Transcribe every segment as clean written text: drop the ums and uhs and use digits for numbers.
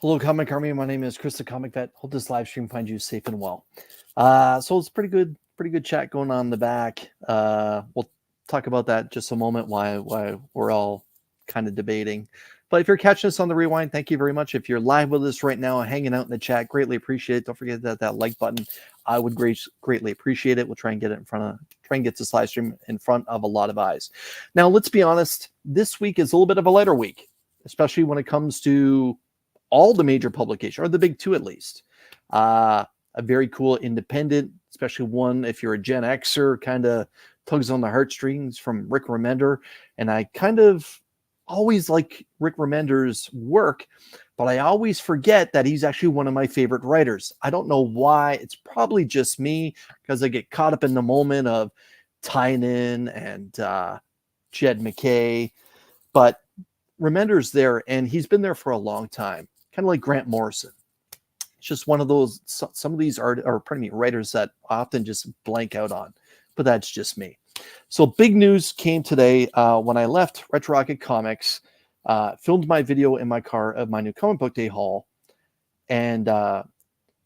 Hello, Comic Army. My name is Chris, the Comic Vet. Hope this live stream finds you safe and well. So it's pretty good chat going on in the back. We'll talk about that in just a moment. Why we're all kind of debating. But if you're catching us on the rewind, thank you very much. If you're live with us right now, hanging out in the chat, greatly appreciate it. Don't forget that like button. I would greatly appreciate it. We'll try and get it try and get this live stream in front of a lot of eyes. Now, let's be honest. This week is a little bit of a lighter week, especially when it comes to all the major publications, or the big two at least. A very cool independent, especially one if you're a Gen Xer, kind of tugs on the heartstrings, from Rick Remender. And I kind of always like Rick Remender's work, but I always forget that he's actually one of my favorite writers. I don't know why. It's probably just me, because I get caught up in the moment of Tynan and Jed McKay. But Remender's there, and he's been there for a long time, kind of like Grant Morrison. It's just one of those, some of these writers that I often just blank out on, but that's just me. So big news came today when I left Retro Rocket Comics, filmed my video in my car of my new comic book day haul. And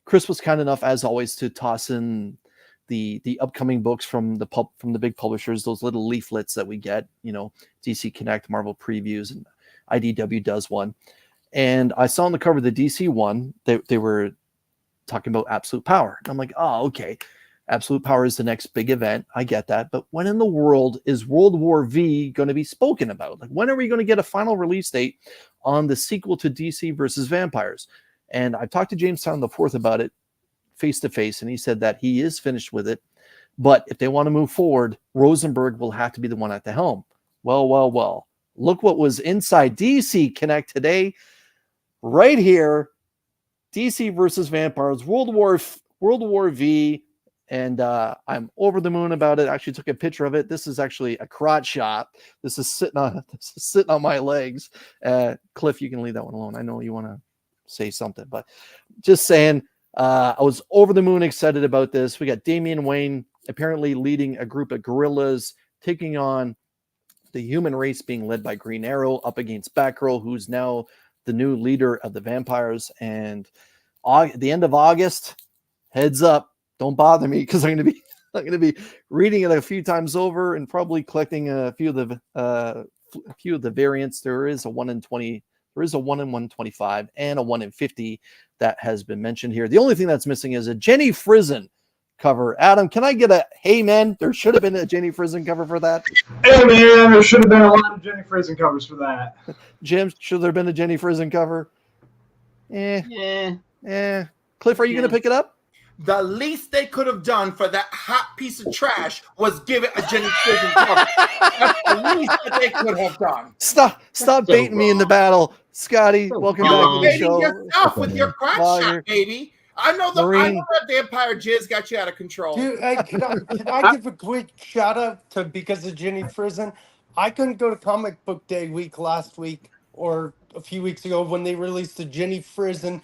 Chris was kind enough, as always, to toss in the upcoming books from the big publishers, those little leaflets that we get, DC Connect, Marvel Previews, and IDW does one. And I saw on the cover of the DC one, they were talking about Absolute Power. And I'm like, oh, okay. Absolute Power is the next big event. I get that. But when in the world is World War V going to be spoken about? Like, when are we going to get a final release date on the sequel to DC versus Vampires? And I talked to Jamestown the 4th about it face to face, and he said that he is finished with it. But if they want to move forward, Rosenberg will have to be the one at the helm. Well. Look what was inside DC Connect today. Right here, DC versus Vampires, World War V. And I'm over the moon about it. I actually took a picture of it. This is actually a crotch shot. This is sitting on my legs. Cliff, you can leave that one alone. I know you want to say something, but just saying, I was over the moon excited about this. We got Damian Wayne apparently leading a group of guerrillas, taking on the human race, being led by Green Arrow, up against Batgirl, who's now the new leader of the vampires. And at the end of August, heads up. Don't bother me, because I'm going to be reading it a few times over and probably collecting a few of the variants. There is a 1 in 20, there is a 1 in 125 and a 1 in 50 that has been mentioned here. The only thing that's missing is a Jenny Frison cover. Adam, can I get a hey man? There should have been a Jenny Frison cover for that. Hey man, there should have been a lot of Jenny Frison covers for that. Jim, should there have been a Jenny Frison cover? Cliff, are you going to pick it up? The least they could have done for that hot piece of trash was give it a Jenny Frison cover. That's the least that they could have done. Stop baiting me in the battle, Scotty. Welcome back to the show. Yourself with your crotch shot, baby. I know that vampire jizz got you out of control. Dude, can I give a quick shout out to, because of Jenny Frison? I couldn't go to Comic Book Day week last week or a few weeks ago when they released the Jenny Frison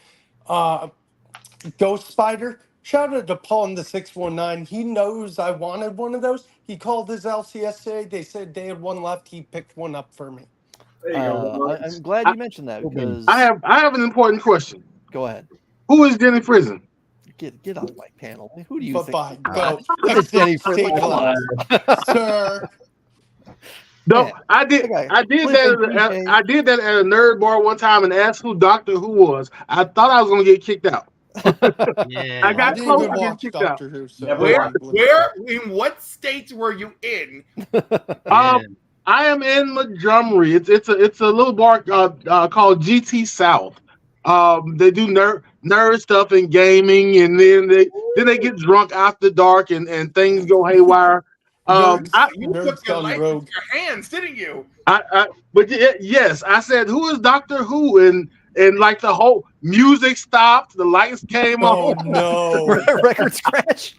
Ghost Spider. Shout out to Paul in the 619. He knows I wanted one of those. He called his LCS today. They said they had one left. He picked one up for me. I'm glad you mentioned that, because I have an important question. Go ahead. Who is Jenny Frison? Get off my panel. Who do you think? Bye. Go. It's Jenny Frison, sir. No, I did that at a nerd bar one time and asked who Doctor Who was. I thought I was going to get kicked out. I got close to getting kicked out. Who, so Where, in what state were you in? I am in Montgomery. It's a little bar called GT South. They do nerd stuff and gaming, and then they get drunk after dark and things go haywire. You took your life in your hands, didn't you? Yes, I said, who is Doctor Who? And like the whole music stopped, the lights came on. No. Records crash.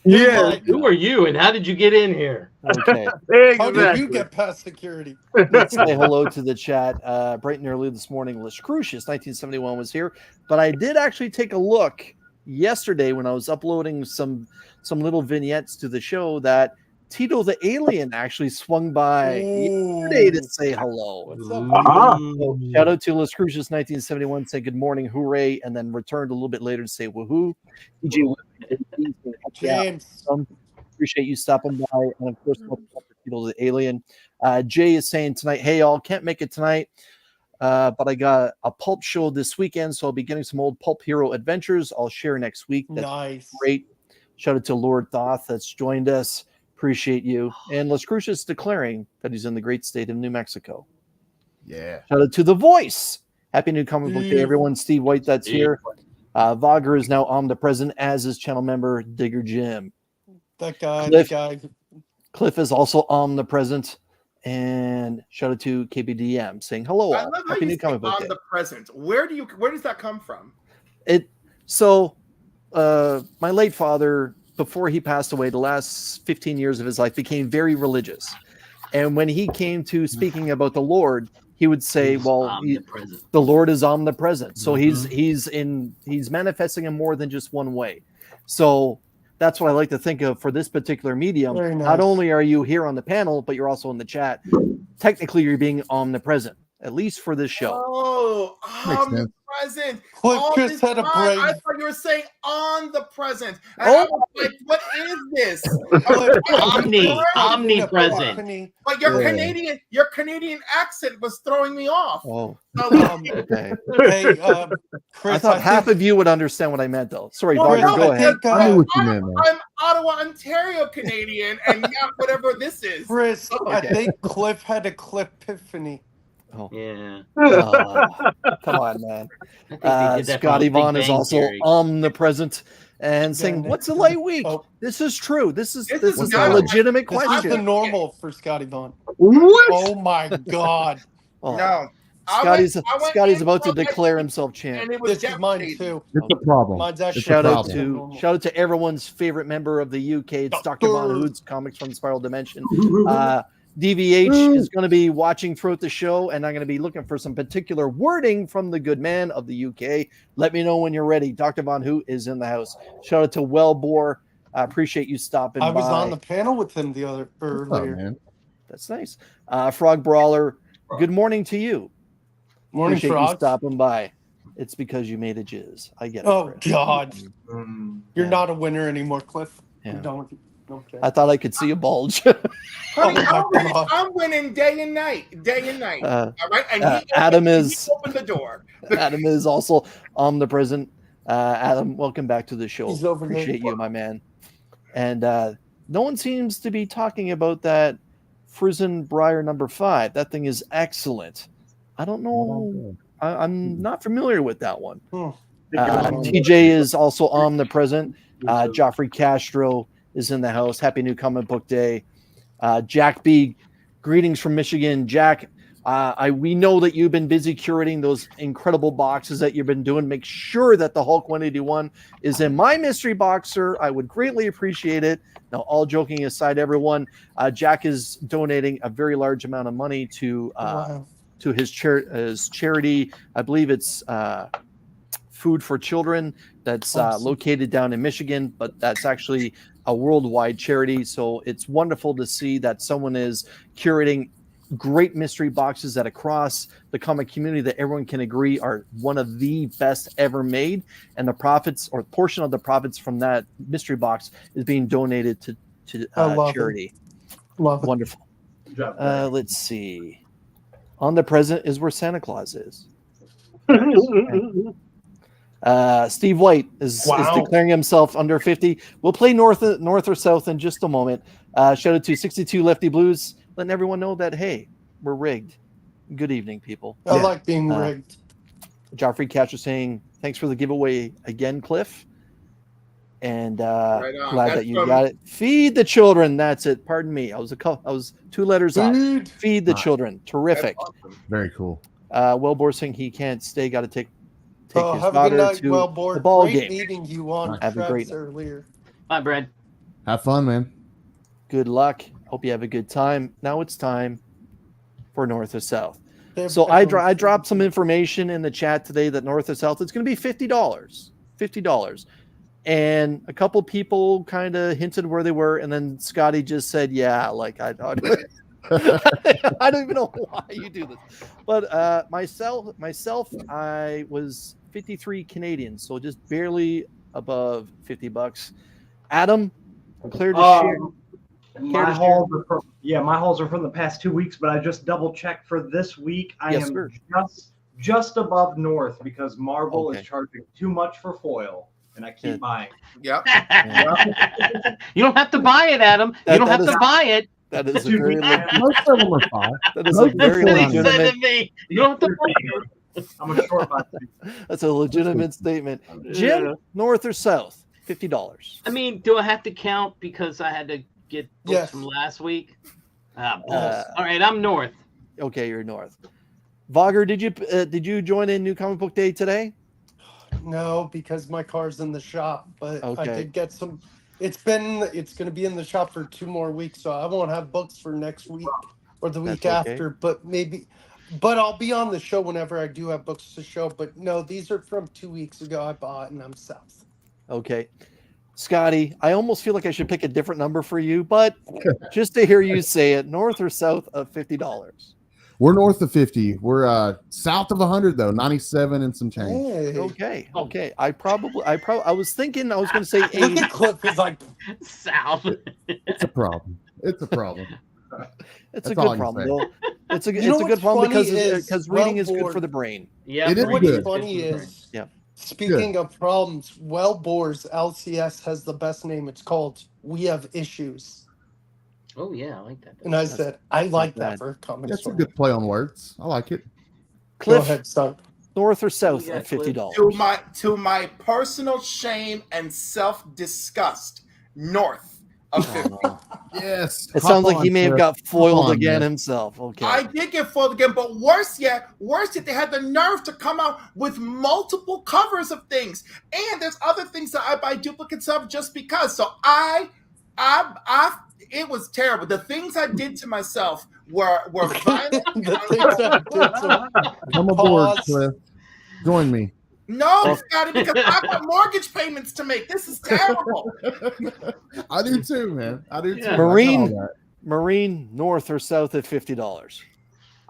Yeah. Who are you, and how did you get in here? Okay. Exactly. How did you get past security? Let's say hello to the chat. Bright and early this morning, Lascrucius 1971 was here, but I did actually take a look yesterday when I was uploading some little vignettes to the show that Tito the Alien actually swung by yesterday to say hello. What's up? So shout out to Las Cruces 1971, say good morning, hooray, and then returned a little bit later to say woohoo. DJ, James. appreciate you stopping by, and of course, welcome to Tito the Alien. Jay is saying tonight, hey all, can't make it tonight, but I got a pulp show this weekend, so I'll be getting some old Pulp Hero adventures. I'll share next week. That's Nice. great. Shout out to Lord Thoth that's joined us. Appreciate you. And Las Cruces declaring that he's in the great state of New Mexico. Yeah. Shout out to The Voice. Happy New Comic Book Day, everyone. Steve White, that's here. Vogger is now omnipresent, as is channel member Digger Jim. That guy. Cliff is also omnipresent. And shout out to KBDM saying hello I all. love how Happy you New say Comic Book Day. omnipresent. Where does that come from? My late father, before he passed away, the last 15 years of his life became very religious. And when he came to speaking about the Lord, he would say, the Lord is omnipresent. So he's manifesting him more than just one way. So that's what I like to think of for this particular medium. Very nice. Not only are you here on the panel, but you're also in the chat. Technically, you're being omnipresent, at least for this show. Oh, omnipresent. Cliff All just this had a time, break. I thought you were saying on the present. And I was like, what is this? Omnipresent. But your Canadian accent was throwing me off. Oh, okay. Hey, Chris, I thought half of you would understand what I meant, though. Sorry, Well, Vogger, no, go ahead. I knew what you meant, man. I'm Ottawa, Ontario Canadian, and not whatever this is. Chris, I think Cliff had a Cliff epiphany. Oh. Yeah. Come on, man. I think they did that Scotty from Big Vaughn is Bang also Theory. omnipresent and saying, "What's a light week?" Oh. This is true. This is This is a not- legitimate This is question. the normal for Scotty Vaughn. What? Oh my God. Oh, No. Scotty's I went Scotty's in about to from my declare seat, himself and champ. it was This is mine devastating. too. It's a problem. Mine's actually Shout out normal. to everyone's favorite member of the UK. It's Dr. Von Hood's Comics from the Spiral Dimension. DVH is going to be watching throughout the show, and I'm going to be looking for some particular wording from the good man of the UK. Let me know when you're ready. Dr. Von Hoot is in the house. Shout out to Wellbore. I appreciate you stopping by. I was on the panel with him What's up, earlier. man? That's nice. Frog Brawler, good morning to you. Morning, Appreciate you Frog. stopping by. It's because you made a jizz. I get it. Oh Chris. God, you're Yeah. not a winner anymore, Cliff. Yeah. I'm done with you. Okay. I thought I could see a bulge. Honey, Oh my God. I'm winning day and night. All right, and Adam he is opened the door. Adam is also omnipresent. Adam, welcome back to the show. He's over there. Appreciate you, my man. And no one seems to be talking about that Frizen Briar number 5. That thing is excellent. I don't know. I'm not familiar with that one. TJ is also omnipresent. Joffrey Castro is in the house. Happy New Comic Book Day. Jack B, greetings from Michigan. Jack, we know that you've been busy curating those incredible boxes that you've been doing. Make sure that the Hulk 181 is in my mystery box, sir. I would greatly appreciate it. Now, all joking aside, everyone, Jack is donating a very large amount of money to his charity. I believe it's Food for Children that's located down in Michigan, but that's actually a worldwide charity. So it's wonderful to see that someone is curating great mystery boxes that across the comic community that everyone can agree are one of the best ever made. And the profits or portion of the profits from that mystery box is being donated to charity. Love it. Wonderful. Let's see. On the present is where Santa Claus is. Steve White is declaring himself under 50. We'll play north or south in just a moment. Shout out to 62 Lefty Blues, letting everyone know that, hey, we're rigged. Good evening, people. I like being rigged. Joffrey Catcher saying, thanks for the giveaway again, Cliff. And glad that you got it. Feed the children. That's it. Pardon me. I was 2 letters off. Feed the children. Terrific. Awesome. Very cool. Wellbore saying he can't stay. Got to take his have a daughter good night, to Wellbore. the ball Great game. meeting you on Have a great Travis night. earlier. Bye, Brad. Have fun, man. Good luck. Hope you have a good time. Now it's time for North or South. They're So I better. dropped some information in the chat today that North or South it's going to be $50. $50. And a couple people kind of hinted where they were, and then Scotty just said, "Yeah, like I don't even know why you do this." But myself, I was 53 Canadian, so just barely above $50. Adam, clear to share. My hauls are from the past 2 weeks, but I just double checked for this week. I am just above north because Marvel is charging too much for foil, and I keep buying. Yep. You don't have to buy it, Adam. You don't have to buy it. That is a very Most of them are fine. that is a very That's what he said legitimate. to me. You don't have to buy it. I'm a short buy. That's a legitimate statement. Jim, north or south? $50. I mean, do I have to count because I had to get books from last week? Balls. All right, I'm north. Okay, you're north. Vogger, did you join in New Comic Book Day today? No, because my car's in the shop, but I Okay. did get some. It's going to be in the shop for 2 more weeks, so I won't have books for next week or the week after. But I'll be on the show whenever I do have books to show. But no, these are from 2 weeks ago. I bought, and I'm south. Okay. Scotty, I almost feel like I should pick a different number for you, but just to hear you say it, north or south of $50? We're north of 50. We're south of 100 though, 97 and some change. Hey. Okay. I was thinking I was going to say 80. Look at Cliff is like south. It's a problem. It's a problem. It's a good problem, though. It's a good problem because reading is good for the brain. Yeah, it is what's good. funny is, speaking of problems, Wellbores LCS has the best name. It's called We Have Issues. Oh yeah, I like that. And I said, I like that for a comic That's store. a good play on words. I like it. Cliff, Go ahead, son. North or south at $50? To my personal shame and self-disgust, north of 50. Yes. It sounds like he may have got foiled again himself. Okay. I did get foiled again, but worse yet, they had the nerve to come out with multiple covers of things. And there's other things that I buy duplicates of just because. So it was terrible. The things I did to myself were violent. Come aboard, Cliff. Join me. No, Scotty, because I got mortgage payments to make. This is terrible. I do too, man. I do too. Yeah. Marine, north or south at $50?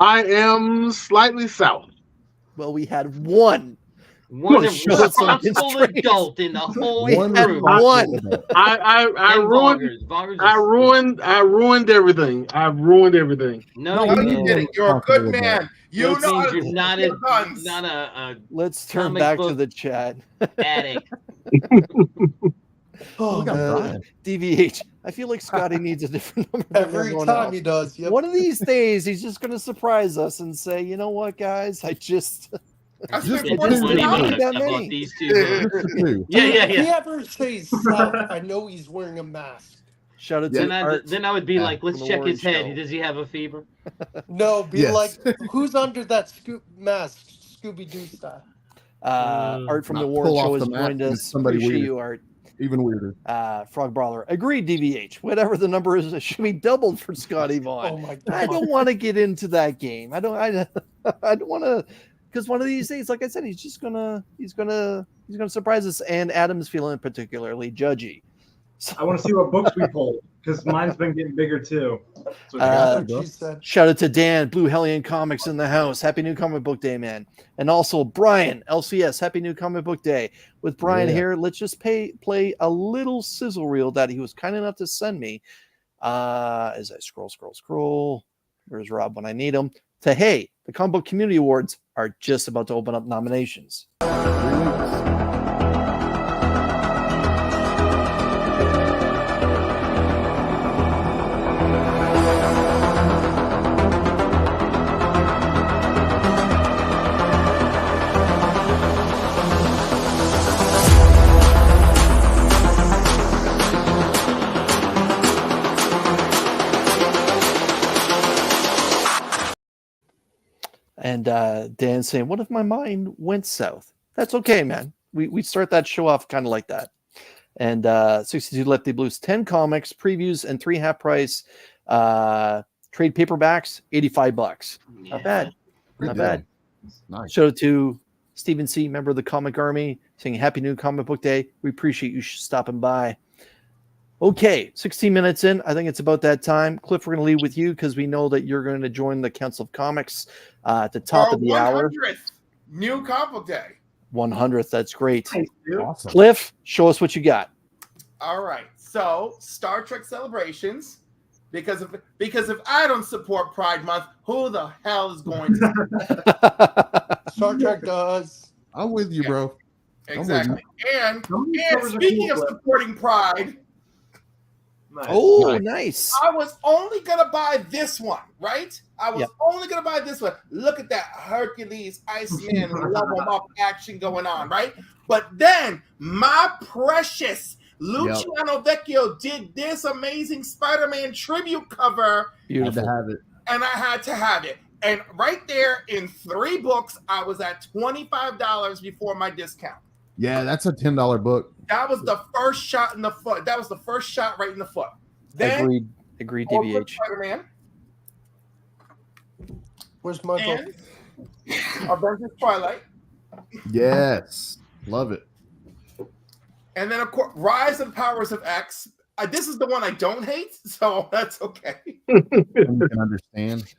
I am slightly south. Well, we had one responsible adult in the whole group. I ruined everything. I ruined everything. No, you didn't. You're a good man. You know how to not a Let's turn back to the chat. Addict. DVH. I feel like Scotty needs a different number every time he does. Yep. One of these days, he's just going to surprise us and say, "You know what, guys? I spent that many. These two. Yeah. If he ever says south, I know he's wearing a mask. Shout out to then I would be like, let's check his head. Does he have a fever? No, like, who's under that mask? Scooby-Doo style. Art from the Warren Show has joined us. Appreciate you, Art. Even weirder. Frog Brawler. Agreed, DVH. Whatever the number is, it should be doubled for Scotty Vaughn. Oh my God. I don't want to get into that game. I don't want to, because one of these days, like I said, he's gonna surprise us. And Adam's feeling particularly judgy. So, I want to see what books we pulled because mine's been getting bigger too. Shout out to Dan, Blue Hellion Comics in the house. Happy New Comic Book Day, man. And also Brian, LCS. Happy New Comic Book Day. With Brian here, let's just play a little sizzle reel that he was kind enough to send me. As I scroll. Where's Rob when I need him? Hey, the Comic Book Community Awards are just about to open up nominations. And Dan's saying, what if my mind went south? That's okay, man. We start that show off kind of like that. And 62 Lefty Blues, 10 comics, previews, and 3 half price trade paperbacks, $85. Not bad. Not bad. Nice. Show it to Stephen C., member of the Comic Army, saying Happy New Comic Book Day. We appreciate you stopping by. Okay, 16 minutes in. I think it's about that time. Cliff, we're going to leave with you because we know that you're going to join the Council of Comics at the top of the hour. 100th New Comic Book Day. 100th. That's great. Awesome. Cliff, show us what you got. All right. So, Star Trek Celebrations. Because if I don't support Pride Month, who the hell is going to? Star Trek does. I'm with you, bro. Exactly. And speaking of supporting Pride, nice. I was only gonna buy this one, right? I was only gonna buy this one. Look at that Hercules, Iceman, love 'em up action going on, right? But then my precious Luciano Vecchio did this amazing Spider-Man tribute cover. Beautiful. Had to have it. And I had to have it. And right there in 3 books, I was at $25 before my discount. Yeah, that's a $10 book. That was the first shot in the foot. That was the first shot right in the foot. Then, Agreed, DVH. Spider-Man. Where's my book? Avengers Twilight. Yes. Love it. And then, of course, Rise and Powers of X. This is the one I don't hate, so that's okay. You can understand.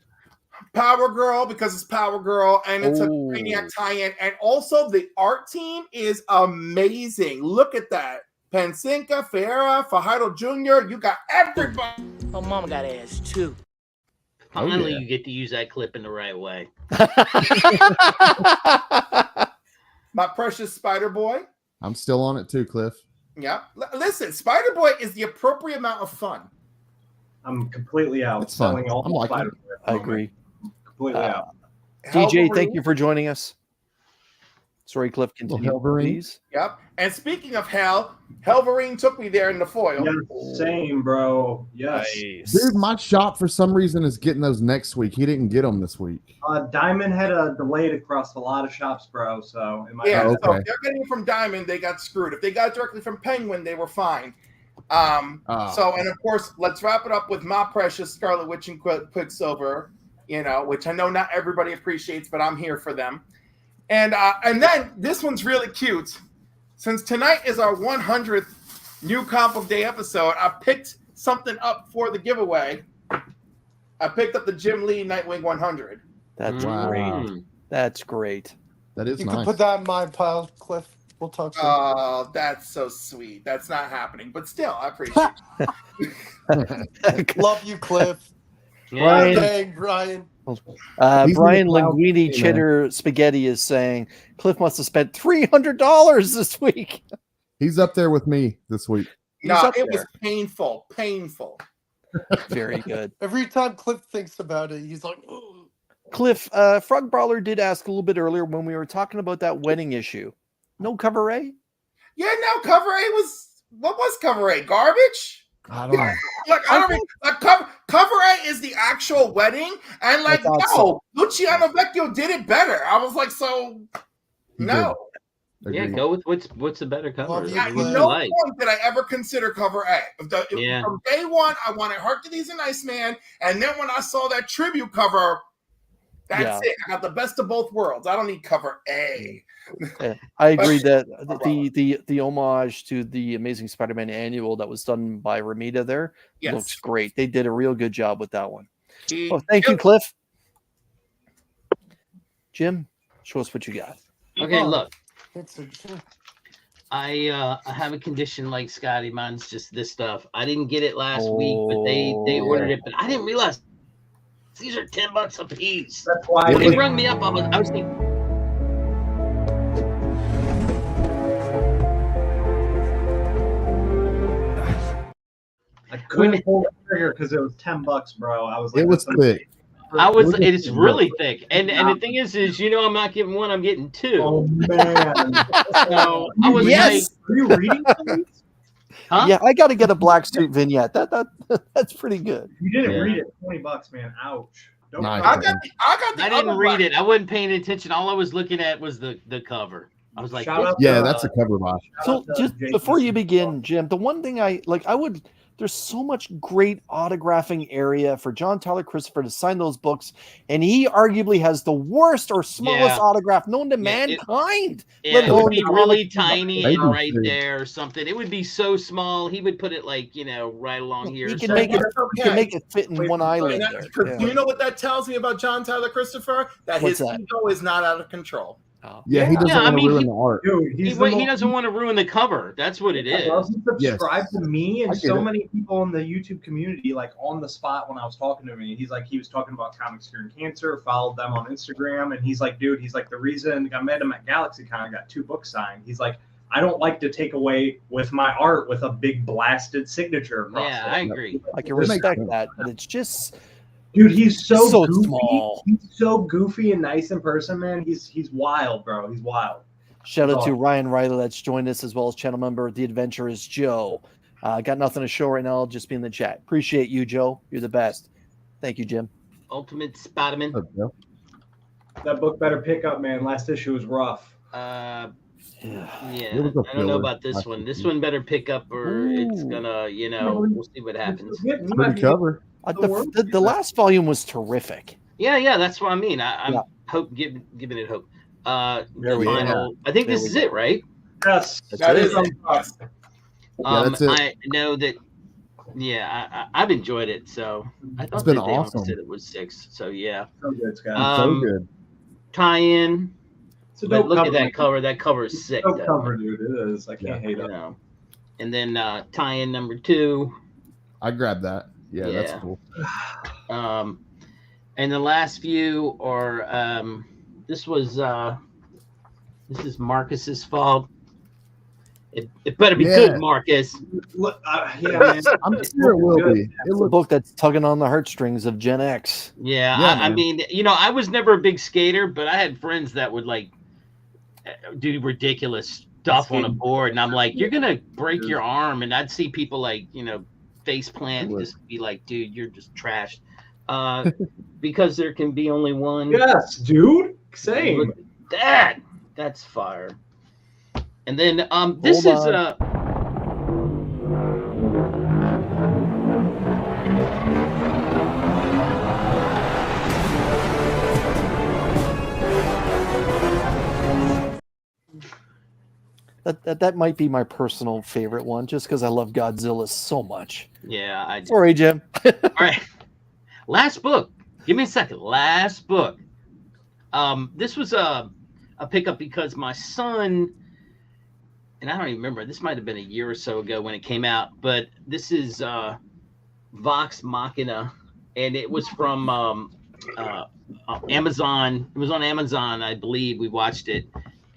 Power Girl, because it's Power Girl, and it's a Maniac tie-in. And also, the art team is amazing. Look at that. Pensinka, Ferreira, Fajardo Jr., you got everybody. Oh, mama got ass, too. Finally, you get to use that clip in the right way. My precious Spider-Boy. I'm still on it too, Cliff. Yeah. Listen, Spider-Boy is the appropriate amount of fun. I'm completely out. It's fun. Selling all I'm like it. I agree. Completely out. DJ, thank you for joining us. Sorry, Cliff, continue, please. Yep. And speaking of hell, Wolverine took me there in the foil. Yes, same, bro. Yes. Nice. Dude, my shop for some reason is getting those next week. He didn't get them this week. Diamond had a delayed across a lot of shops, bro. So it might so if they're getting it from Diamond, they got screwed. If they got it directly from Penguin, they were fine. So, and of course, let's wrap it up with my precious Scarlet Witch and Quicksilver, which I know not everybody appreciates, but I'm here for them. And then this one's really cute. Since tonight is our 100th New Comic Book Day episode, I picked something up for the giveaway. I picked up the Jim Lee Nightwing 100. That's great. That's great. That is nice. You can put that in my pile, Cliff. We'll talk soon. Oh, that's so sweet. That's not happening, but still, I appreciate it. Love you, Cliff. Brian, dang, Brian. Brian Linguini Cheddar Spaghetti is saying Cliff must have spent $300 this week. He's up there with me this week. No, it was painful. Very good. Every time Cliff thinks about it, he's like, oh. Cliff, Frog Brawler did ask a little bit earlier when we were talking about that wedding issue. No cover A? Yeah, no, cover A was, what was cover A? Garbage? I don't know. Cover A is the actual wedding, and Luciano Vecchio did it better. I was like, no. Yeah, go with what's the better cover. At no point did I ever consider cover A. From day one, I wanted Hercules and Iceman, and then when I saw that tribute cover, that's it. I got the best of both worlds. I don't need cover A. I agree that the homage to the Amazing Spider-Man annual that was done by Ramita there looks great. They did a real good job with that one. Thank you, Cliff. Jim, show us what you got. Okay, look. I have a condition like Scotty. Mine's just this stuff. I didn't get it last week, but they ordered it, but I didn't realize these are $10 a piece. That's why they rung me up. I was thinking. I couldn't pull the trigger because it was $10, bro. I was like, it was thick. It's really thick. And the thing is I'm not getting one, I'm getting two. Oh man. So I was like, are you reading things? Huh? Yeah, I got to get a Black Street vignette. That's pretty good. You didn't read it. $20, man. Ouch. Nice. I didn't read it. I wasn't paying attention. All I was looking at was the cover. I was like, that's a cover box. So just before you begin, Jim, the one thing I would There's so much great autographing area for John Tyler Christopher to sign those books, and he arguably has the worst or smallest autograph known to mankind. It would be really tiny and Baby right food. there or something. It would be so small. He would put it like, right along here. He can make it fit in one eyelid. Do you know what that tells me about John Tyler Christopher? That his ego is not out of control. Oh. Yeah, he doesn't want to ruin the art. Dude, he doesn't want to ruin the cover. That's what it is. He subscribed to me and so many people in the YouTube community, like on the spot when I was talking to him. And he was talking about Comics Curing Cancer, followed them on Instagram, and he's like, dude, the reason I met him at GalaxyCon, I got 2 books signed. He's like, I don't like to take away with my art with a big blasted signature. Yeah, I agree. I can respect that, but it's just. Dude, he's so goofy. Small. He's so goofy and nice in person, man. He's wild, bro. He's wild. Shout out to Ryan Riley that's joined us, as well as channel member The Adventurous Joe. Got nothing to show right now. I'll just be in the chat. Appreciate you, Joe. You're the best. Thank you, Jim. Ultimate Spider-Man. That book better pick up, man. Last issue was rough. Yeah, I don't know about this one. This one better pick up, or it's gonna, we'll see what happens. Pretty cover. The last volume was terrific. Yeah, that's what I mean. I'm giving it hope. I think this is it, right? Yes, that is. That's it. I know that. Yeah, I've enjoyed it. So I thought it's been that they awesome. Said it was 6. So yeah. So good, Scott. So good. Tie-in. But look at that cover. That cover is sick. Dope cover, dude. It is. I can't hate it. And then tie-in number 2. I grabbed that. Yeah, that's cool. And the last few are this is Marcus's fault. It better be good, Marcus. Look, man. I'm sure it will be. It's a book that's tugging on the heartstrings of Gen X. I mean, I was never a big skater, but I had friends that would like do ridiculous stuff on a board, and I'm like, you're gonna break your arm, and I'd see people like face plant and just be like, dude, you're just trashed. Because there can be only one. Yes, dude. Same. Look at that's fire. And then this is That might be my personal favorite one, just because I love Godzilla so much. Yeah, I do. Sorry, Jim. All right. Last book. Give me a second. Last book. This was a pickup because my son, and I don't even remember, this might have been a year or so ago when it came out, but this is Vox Machina, and it was from Amazon. It was on Amazon, I believe. We watched it,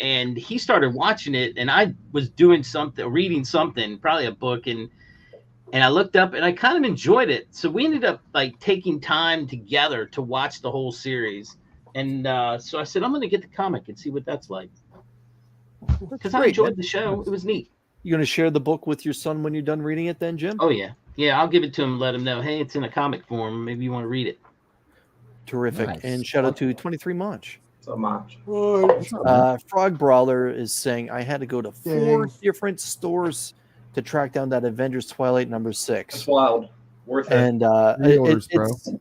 and he started watching it, and I was doing something, reading something, probably a book, and I looked up and I kind of enjoyed it. So we ended up like taking time together to watch the whole series. And so I said, I'm going to get the comic and see what that's like. Because I enjoyed the show. It was neat. You going to share the book with your son when you're done reading it then, Jim? Oh, yeah. Yeah, I'll give it to him, let him know, hey, it's in a comic form. Maybe you want to read it. Terrific. Nice. And shout out to 23 Munch. So much. Frog Brawler is saying, I had to go to 4 different stores to track down that Avengers Twilight number 6. That's wild. Worth it. And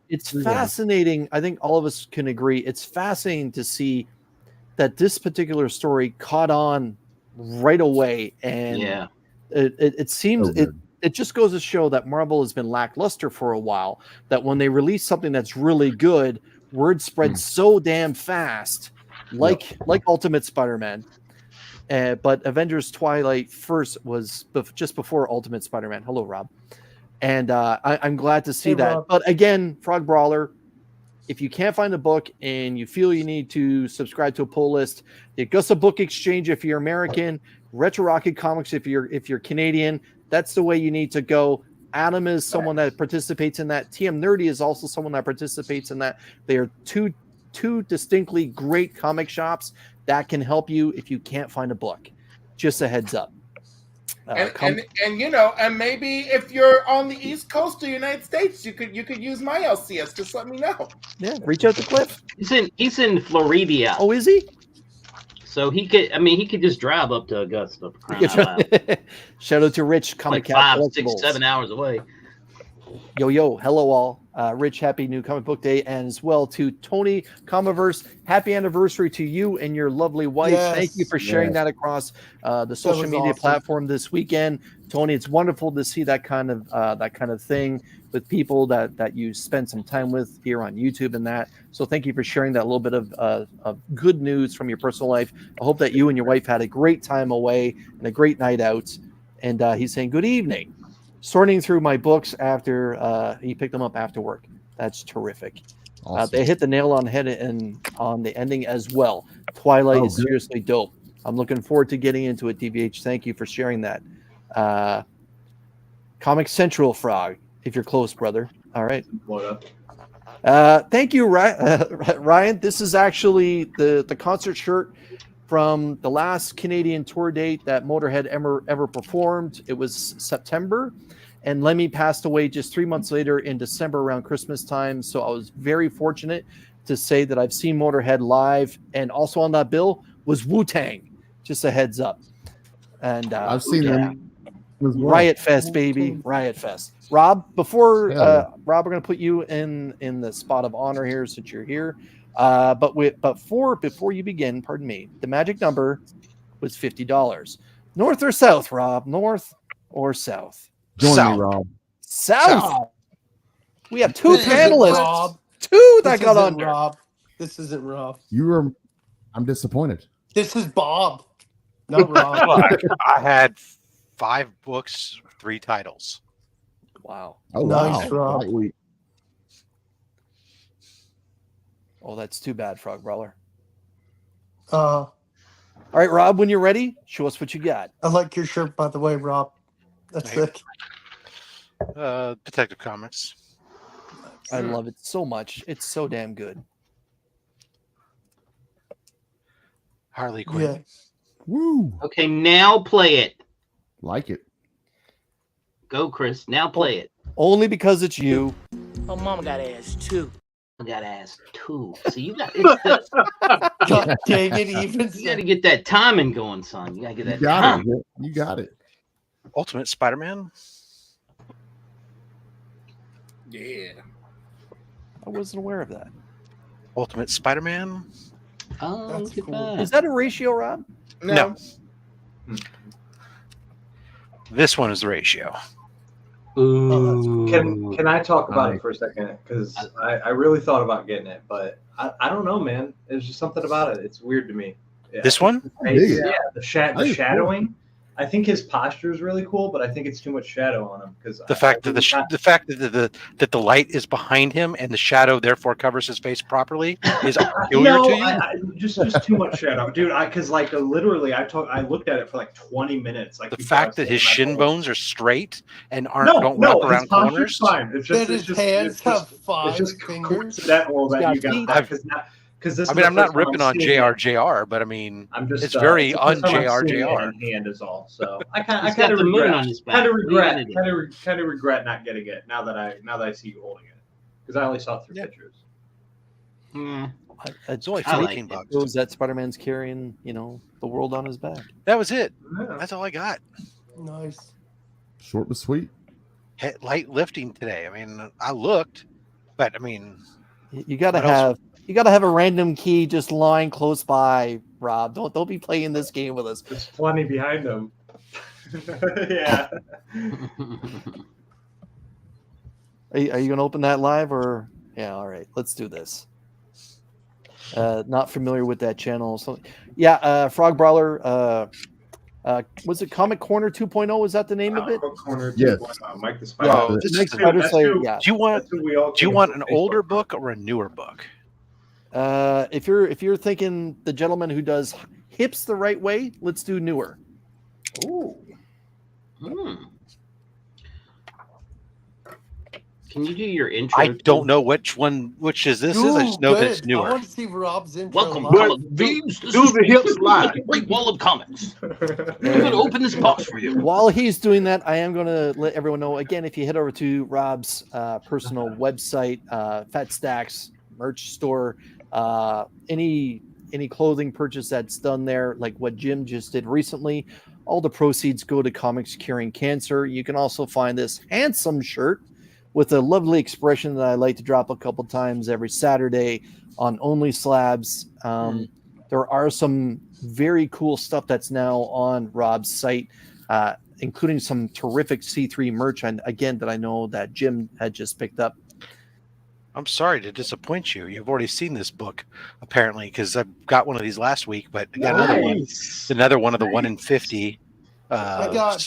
it's fascinating. I think all of us can agree. It's fascinating to see that this particular story caught on right away. And it seems it just goes to show that Marvel has been lackluster for a while, that when they release something that's really good, word spreads so damn fast, like Ultimate Spider-Man. But Avengers Twilight first was just before Ultimate Spider-Man. Hello, Rob. And I'm glad to see that. Rob. But again, Frog Brawler, if you can't find a book and you feel you need to subscribe to a pull list, the Augusta Book Exchange if you're American, Retro Rocket Comics if you're Canadian, that's the way you need to go. Adam is someone that participates in that. TM Nerdy is also someone that participates in that. They are two distinctly great comic shops that can help you if you can't find a book. Just a heads up. And maybe if you're on the East Coast of the United States, you could use my LCS. Just let me know. Yeah, reach out to Cliff. He's in Florida. Oh, is he? So he could just drive up to Augusta. For crying out loud. Shout out to Rich, Comic Like Cat 5, 6, Collectibles. 7 hours away. Yo, hello all. Rich, happy new comic book day, and as well to Tony Comiverse. Happy anniversary to you and your lovely wife. Yes. Thank you for sharing that across the social media platform this weekend, Tony. It's wonderful to see that kind of thing with people that you spend some time with here on YouTube and that. So thank you for sharing that little bit of good news from your personal life. I hope that you and your wife had a great time away and a great night out. And he's saying good evening. Sorting through my books after he picked them up after work. That's terrific. Awesome. They hit the nail on the head and on the ending as well. Twilight is seriously dope. I'm looking forward to getting into it, DVH. Thank you for sharing that. Comic Central Frog, if you're close, brother. All right. Thank you, Ryan. This is actually the concert shirt from the last Canadian tour date that Motorhead ever performed. It was September, and Lemmy passed away just 3 months later in December around Christmas time. So I was very fortunate to say that I've seen Motorhead live, and also on that bill was Wu-Tang. Just a heads up. And I've seen them. Riot Fest, baby, Riot Fest. Rob, before Rob, we're going to put you in the spot of honor here since you're here. But before you begin, pardon me, the magic number was $50. North or south, Rob? North or south? Join me, Rob. South. We have two panelists. Two that got under. Rob. This isn't Rob. I'm disappointed. This is Bob. Not Rob. I had 5 books, 3 titles. Wow. Oh, nice, wow. Rob. Oh, that's too bad, Frog Brawler. All right, Rob, when you're ready, show us what you got. I like your shirt, by the way, Rob. That's sick. Detective Comics. I love it so much. It's so damn good. Harley Quinn. Yeah. Woo. Okay, now play it. Like it. Go, Chris. Now play it. Only because it's you. Oh, mama got ass too. I got ass too. So you got God dang it, even. You got to get that timing going, son. You got to get that timing. You got it. Ultimate Spider-Man. Yeah. I wasn't aware of that. Ultimate Spider-Man. Oh, that's cool. Is that a ratio, Rob? No. This one is the ratio. Ooh. Can I talk about it for a second? Because I really thought about getting it, but I don't know, man. There's just something about it. It's weird to me. Yeah. This one? Yeah, the shadowing. I think his posture is really cool, but I think it's too much shadow on him because the fact that the light is behind him and the shadow therefore covers his face properly is peculiar to you. Just too much shadow, dude. Because literally, I looked at it for like 20 minutes. Like the fact that his shin bones are straight and don't wrap around corners. Fine. It's just his hands have 5 fingers. Coincidental that you got because this. I mean, I'm not ripping on JR, but I mean, it's very un-JR. Hand is all. So I kind of regret not getting it now that I see you holding it because I only saw it through pictures. It's only $15. It was that Spider-Man's carrying, the world on his back. That was it. Yeah. That's all I got. Nice. Short but sweet. Light lifting today. I mean, I looked, but I mean, you got to have a random key just lying close by, Rob. Don't be playing this game with us. There's plenty behind him. Yeah. Are you going to open that live or? Yeah. All right. Let's do this. Not familiar with that channel. So, yeah. Frog Brawler. Was it Comic Corner 2.0? Was that the name of it? Corner 2.0. Yes. Mike the Spider. Do you want an older book or a newer book? If you're thinking the gentleman who does hips the right way, let's do newer. Ooh. Can you do your intro? I don't know which is this. I just know that it's newer. I want to see Rob's intro. Welcome, do the hips live. Great wall of comments. I'm going to open this box for you. While he's doing that, I am going to let everyone know again. If you head over to Rob's personal website, Fat Stacks merch store, any any clothing purchase that's done there, like what Jim just did recently, all the proceeds go to Comics Curing Cancer. You can also find this handsome shirt with a lovely expression that I like to drop a couple times every Saturday on Only Slabs. There are some very cool stuff that's now on Rob's site, including some terrific C3 merch, and again, that I know that Jim had just picked up. I'm sorry to disappoint you. You've already seen this book, apparently, because I got one of these last week, but I got another one of the 1 in 50 I got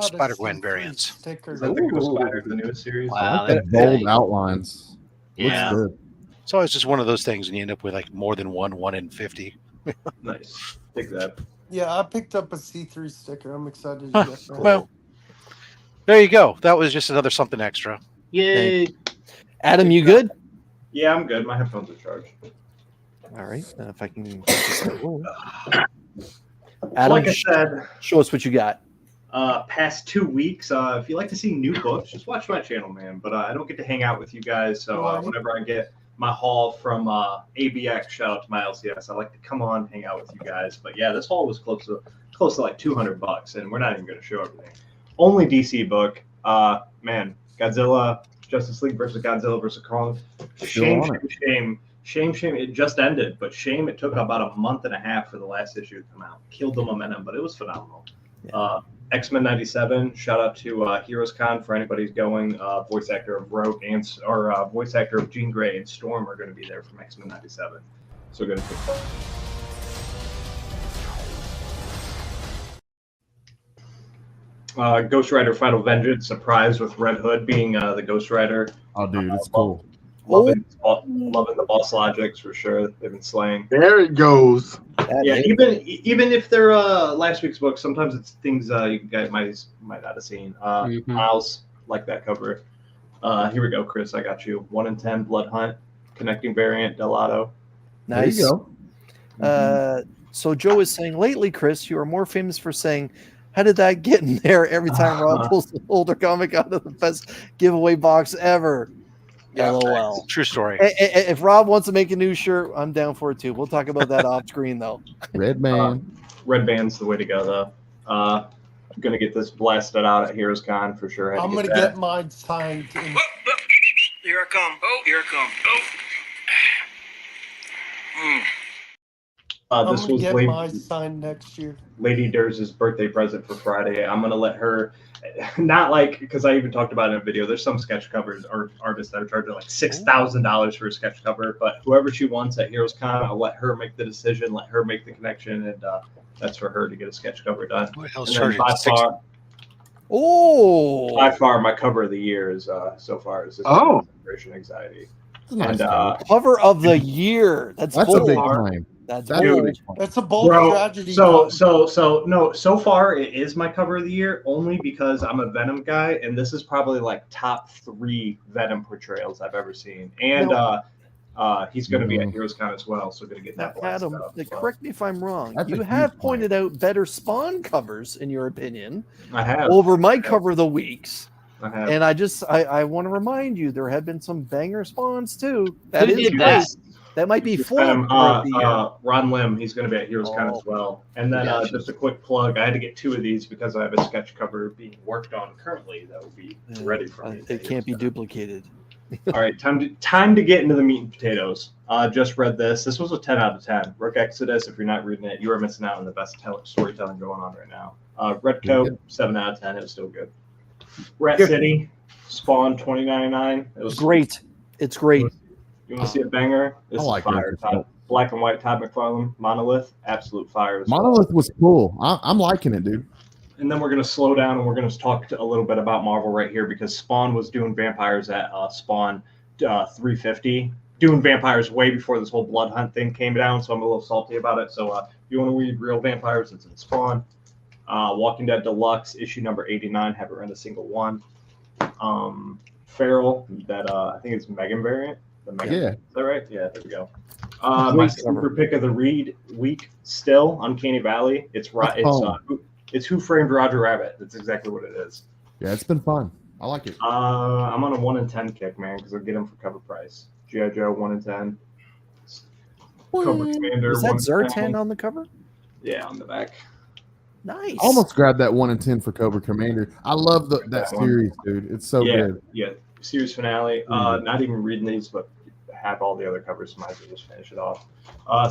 Spider-Gwen variants. Sticker. Is that the Ghost Rider, the newest series? I like that bold outlines. Yeah. Looks good. So it's just one of those things, and you end up with like more than 1 in 50. Nice. Take that. Yeah, I picked up a C3 sticker. I'm excited to get that. Well, there you go. That was just another something extra. Yay. Adam, you good? Yeah, I'm good. My headphones are charged. All right. If I can. Adam, like I said, show us what you got. Past 2 weeks. If you like to see new books, just watch my channel, man. But I don't get to hang out with you guys, so whenever I get my haul from ABX, shout out to my LCS, I like to come on, hang out with you guys. But yeah, this haul was close to like $200, and we're not even going to show everything. Only DC book, man. Godzilla, Justice League versus Godzilla versus Kong. Shame. It just ended, but shame it took about a month and a half for the last issue to come out. Killed the momentum, but it was phenomenal. Yeah. X-Men 97, shout out to Heroes Con for anybody who's going. Voice actor of Rogue and voice actor of Jean Grey and Storm are going to be there from X-Men 97. So good. Ghost Rider Final Vengeance, surprise with Red Hood being the Ghost Rider. Oh, dude, it's cool. Loving the boss logics for sure. They've been slaying. There it goes. Yeah, even if they're last week's book, sometimes it's things you guys might not have seen. Miles, like that cover. Here we go, Chris. I got you. 1 in 10 Bloodhunt, connecting variant Delato. Nice. There you go. So Joe is saying, lately, Chris, you are more famous for saying, how did that get in there every time Rob pulls the older comic out of the best giveaway box ever? Yeah, LOL. True story. If Rob wants to make a new shirt, I'm down for it too. We'll talk about that off screen though. Red Band. Red Band's the way to go though. I'm gonna get this blasted out at Heroes Con for sure. I'm gonna get mine signed. Here I come. Oh, here I come. I'm gonna get mine signed next year. Lady Durz's birthday present for Friday. I'm gonna let her, not like, because I even talked about it in a video. There's some sketch covers or artists that are charging like $6,000 for a sketch cover, but whoever she wants at Heroes Con, I'll let her make the decision, let her make the connection, and that's for her to get a sketch cover done. By far, my cover of the year is so far is this Separation Anxiety. Nice cover of the year. That's a big time. That's a bold tragedy. So far it is my cover of the year only because I'm a Venom guy, and this is probably like top 3 Venom portrayals I've ever seen. And he's going to be at Heroes Con as well, so going to get that. Adam, correct me if I'm wrong. You have pointed out better Spawn covers, in your opinion. I have over my cover of the weeks. I have. And I want to remind you, there have been some banger Spawns too. Who did that? That might be Ron Lim. He's going to be at Heroes Con as well. And then just a quick plug. I had to get 2 of these because I have a sketch cover being worked on currently that will be ready for me. It can't be duplicated. All right, time to get into the meat and potatoes. Just read this. This was a 10 out of 10. Rook Exodus. If you're not reading it, you are missing out on the best storytelling going on right now. Red Coat, 7 out of 10. It was still good. Rat City, Spawn 2099. It was great. It's great. You want to see a banger? This is fire. Black and white Todd McFarlane, Monolith, absolute fire. Monolith was cool. I'm liking it, dude. And then we're going to slow down and we're going to talk a little bit about Marvel right here because Spawn was doing vampires at Spawn 350, doing vampires way before this whole Bloodhunt thing came down. So I'm a little salty about it. So if you want to read real vampires, it's in Spawn. Walking Dead Deluxe, issue number 89. Haven't read a single one. Feral, that I think it's Megan variant. Yeah. Is that right? Yeah, there we go. My super pick of the read week still, Uncanny Valley. It's Who Framed Roger Rabbit. That's exactly what it is. Yeah, it's been fun. I like it. I'm on a 1 in 10 kick, man, because I'll get them for cover price. G.I. Joe 1 in 10. Cobra Commander. Was that 110. Zertan on the cover? Yeah, on the back. Nice. Almost grabbed that 1 in 10 for Cobra Commander. I love that series, dude. It's so good. Yeah, series finale. Not even reading these, but have all the other covers. Might as well just finish it off.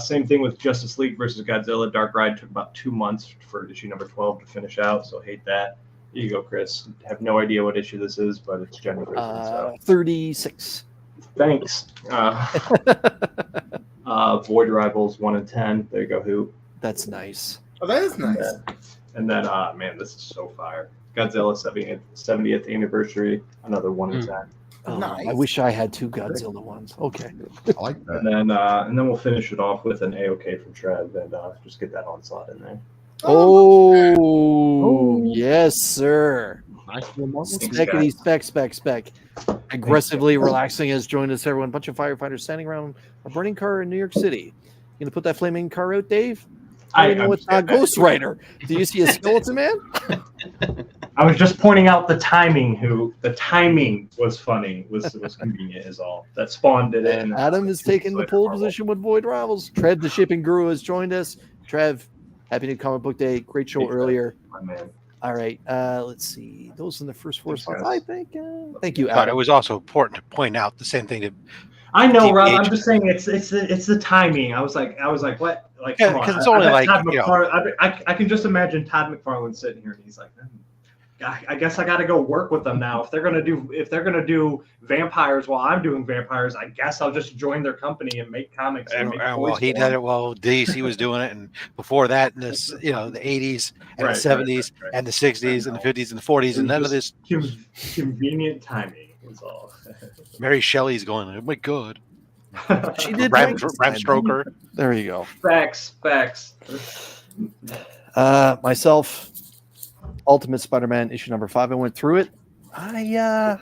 Same thing with Justice League versus Godzilla. Dark Ride took about 2 months for issue number 12 to finish out, so hate that. Here you go, Chris. Have no idea what issue this is, but it's January. So 36. Thanks. Void Rivals 1 in 10. There you go, Hoop. That's nice. Oh, that is nice. And then, man, this is so fire. Godzilla 70th anniversary. Another 1 in 10. Oh, Nice. I wish I had 2 Godzilla ones. Okay. I like that. And then we'll finish it off with an A-OK from Trev and just get that onslaught in there. Oh, yes, sir. Nice little Marvel. Spec. Aggressively relaxing has joined us, everyone. Bunch of firefighters standing around a burning car in New York City. You gonna put that flaming car out, Dave? I know it's not Ghost Rider. Do you see a skeleton man? I was just pointing out the timing. The timing was funny. Was convenient is all. That spawned it in. Adam is taking the pole position with Void Rivals. Trev, the shipping guru, has joined us. Trev, happy new comic book day. Great show earlier. My man. All right. Let's see. Those in the first 4 spots. I think. Thank you, But Adam. it was also important to point out the same thing to I know, Team Rob. Agent. I'm just saying it's the timing. I was like, what? Like, come on. because it's only like, Todd you know. McFarlane, I can just imagine Todd McFarlane sitting here and he's like, I guess I got to go work with them now. If they're gonna do vampires while I'm doing vampires, I guess I'll just join their company and make comics. And make Well, toys he for did them. it while DC was doing it, and before that, in this, the 80s and the 70s and the 60s and the 50s and the 40s, and none of this. Convenient timing is all. Mary Shelley's going, oh my god, She did Bram Frankenstein. Stoker. There you go. Facts. Myself, Ultimate Spider-Man issue number 5. I went through it. I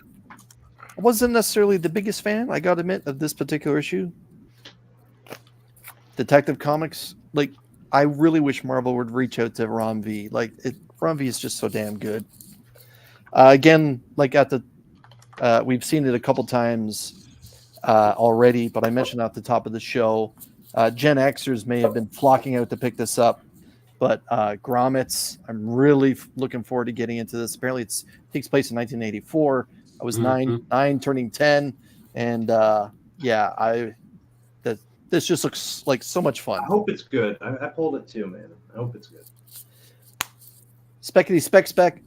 wasn't necessarily the biggest fan, I gotta admit, of this particular issue. Detective Comics, like, I really wish Marvel would reach out to Ron V. Ron V is just so damn good. Again, like we've seen it a couple times already, but I mentioned at the top of the show, Gen Xers may have been flocking out to pick this up. But Grommets, I'm really looking forward to getting into this. Apparently, it takes place in 1984. I was nine, turning 10, and this just looks like so much fun. I hope it's good. I pulled it too, man. I hope it's good. Spec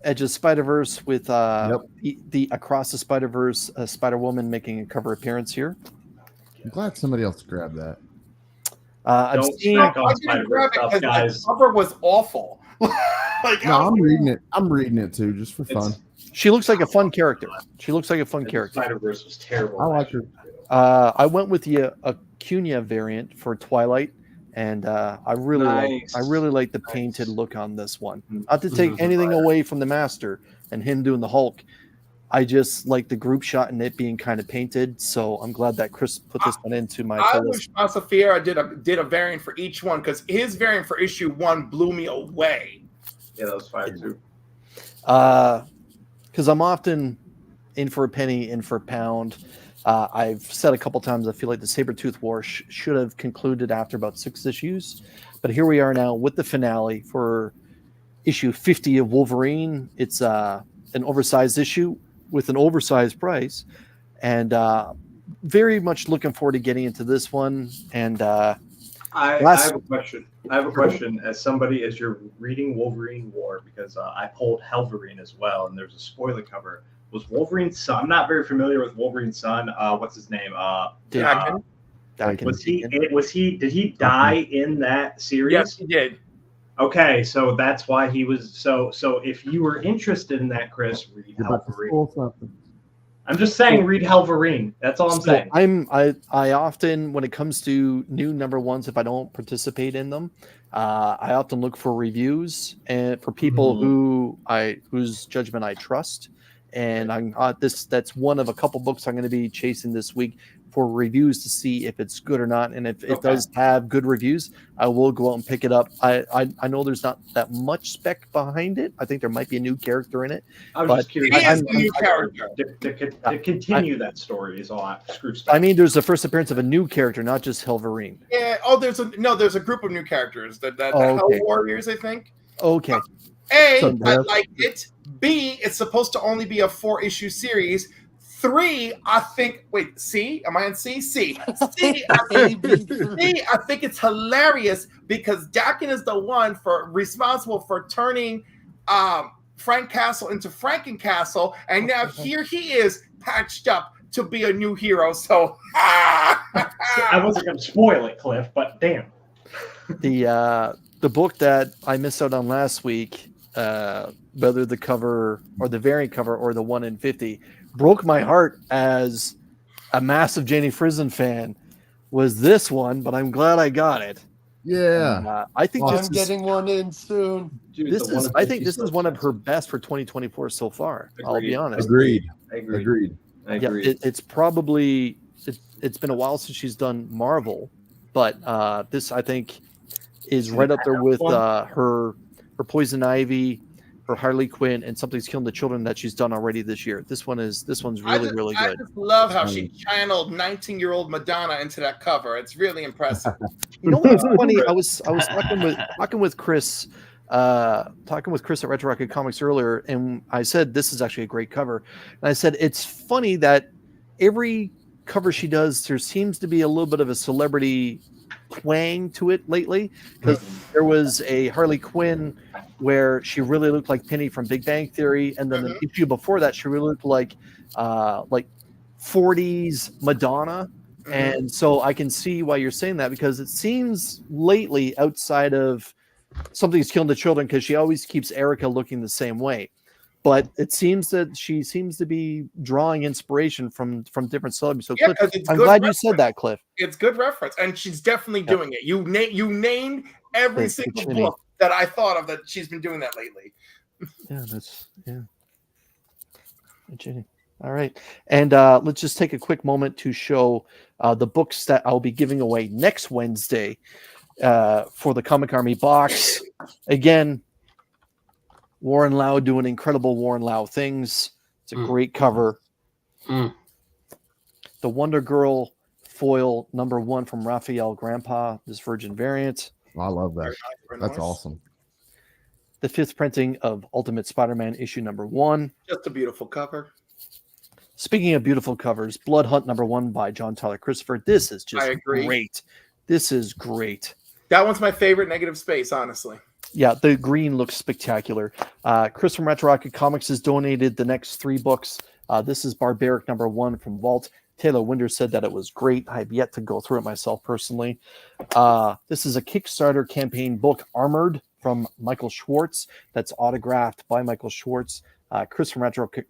Edge of Spider-Verse with the Across the Spider-Verse Spider-Woman making a cover appearance here. I'm glad somebody else grabbed that. I've seen. I didn't grab it because the cover was awful. I'm reading it. I'm reading it too, just for fun. She looks like a fun character. Spider-Verse was terrible. I like her. I went with the Acuna variant for Twilight, and I really like the painted look on this one. Not to take anything away from the Master and him doing the Hulk. I just like the group shot and it being kind of painted, so I'm glad that Chris put this one into my. I wish Masafira did a variant for each one, because his variant for issue 1 blew me away. Yeah, that was fire too. Because I'm often in for a penny, in for a pound. I've said a couple times I feel like the Sabretooth War should have concluded after about 6 issues, but here we are now with the finale for issue 50 of Wolverine. It's an oversized issue with an oversized price, and very much looking forward to getting into this one. And I have a question. As you're reading Wolverine War, because I pulled Helverine as well, and there's a spoiler cover. Was Wolverine's son? I'm not very familiar with Wolverine's son. What's his name? Dakin. Did he die in that series? Yes, he did. Okay, so that's why he was so. If you were interested in that, Chris, read Helverine. I'm just saying, read Helverine. That's all I'm saying. I often, when it comes to new number ones, if I don't participate in them, I often look for reviews and for people whose judgment I trust. And that's one of a couple books I'm going to be chasing this week for reviews to see if it's good or not. And if it does have good reviews, I will go out and pick it up. I know there's not that much spec behind it. I think there might be a new character in it. I was just curious. He is a new character. To continue that story is all screw spec. I mean, there's the first appearance of a new character, not just Wolverine. Yeah. Oh, there's a group of new characters. The Hell Warriors, I think. Okay. A, I like it. B, it's supposed to only be a 4-issue series. 3, I think. Wait, C? Am I on C? C. C. I think it's hilarious because Dakin is the one responsible for turning Frank Castle into Frankencastle, and now here he is patched up to be a new hero. So I wasn't going to spoil it, Cliff, but damn. The book that I missed out on last week, whether the cover or the variant cover or the 1 in 50, broke my heart as a massive Janie Friesen fan, was this one, but I'm glad I got it. Yeah. I think I'm getting one in soon. Dude, I think this is one of her best for 2024 so far. Agreed. I'll be honest. Agreed. I agree. Yeah, it's probably it's been a while since she's done Marvel, but this I think is right up there with her Poison Ivy, her Harley Quinn, and Something's Killing the Children that she's done already this year. This one's really good. I just love how she channeled 19-year-old Madonna into that cover. It's really impressive. You know what's funny? I was talking with Chris at Retro Rocket Comics earlier, and I said this is actually a great cover. And I said it's funny that every cover she does, there seems to be a little bit of a celebrity twang to it lately, because there was a Harley Quinn where she really looked like Penny from Big Bang Theory, and then the issue before that she really looked like 40s Madonna. And so I can see why you're saying that, because it seems lately, outside of Something's Killing the Children, because she always keeps Erica looking the same way, but it seems that she seems to be drawing inspiration from different celebrities. So Cliff, I'm glad you said that, Cliff. It's good reference, and she's definitely doing it. You named every single book that I thought of that she's been doing that lately. Ginny. All right, and let's just take a quick moment to show the books that I'll be giving away next Wednesday for the Comic Army box. Again, Warren Lau doing incredible Warren Lau things. It's a great cover. The Wonder Girl foil #1 from Raphael Grandpa, this Virgin variant. I love that. That's awesome. The 5th printing of Ultimate Spider-Man issue #1. Just a beautiful cover. Speaking of beautiful covers, Bloodhunt #1 by John Tyler Christopher. This is just great. This is great. That one's my favorite Negative Space, honestly. Yeah, the green looks spectacular. Chris from Retro Rocket Comics has donated the next 3 books. This is Barbaric #1 from Vault. Taylor Winder said that it was great. I've yet to go through it myself personally. This is a Kickstarter campaign book, Armored, from Michael Schwartz. That's autographed by Michael Schwartz. Chris from Retro Rocket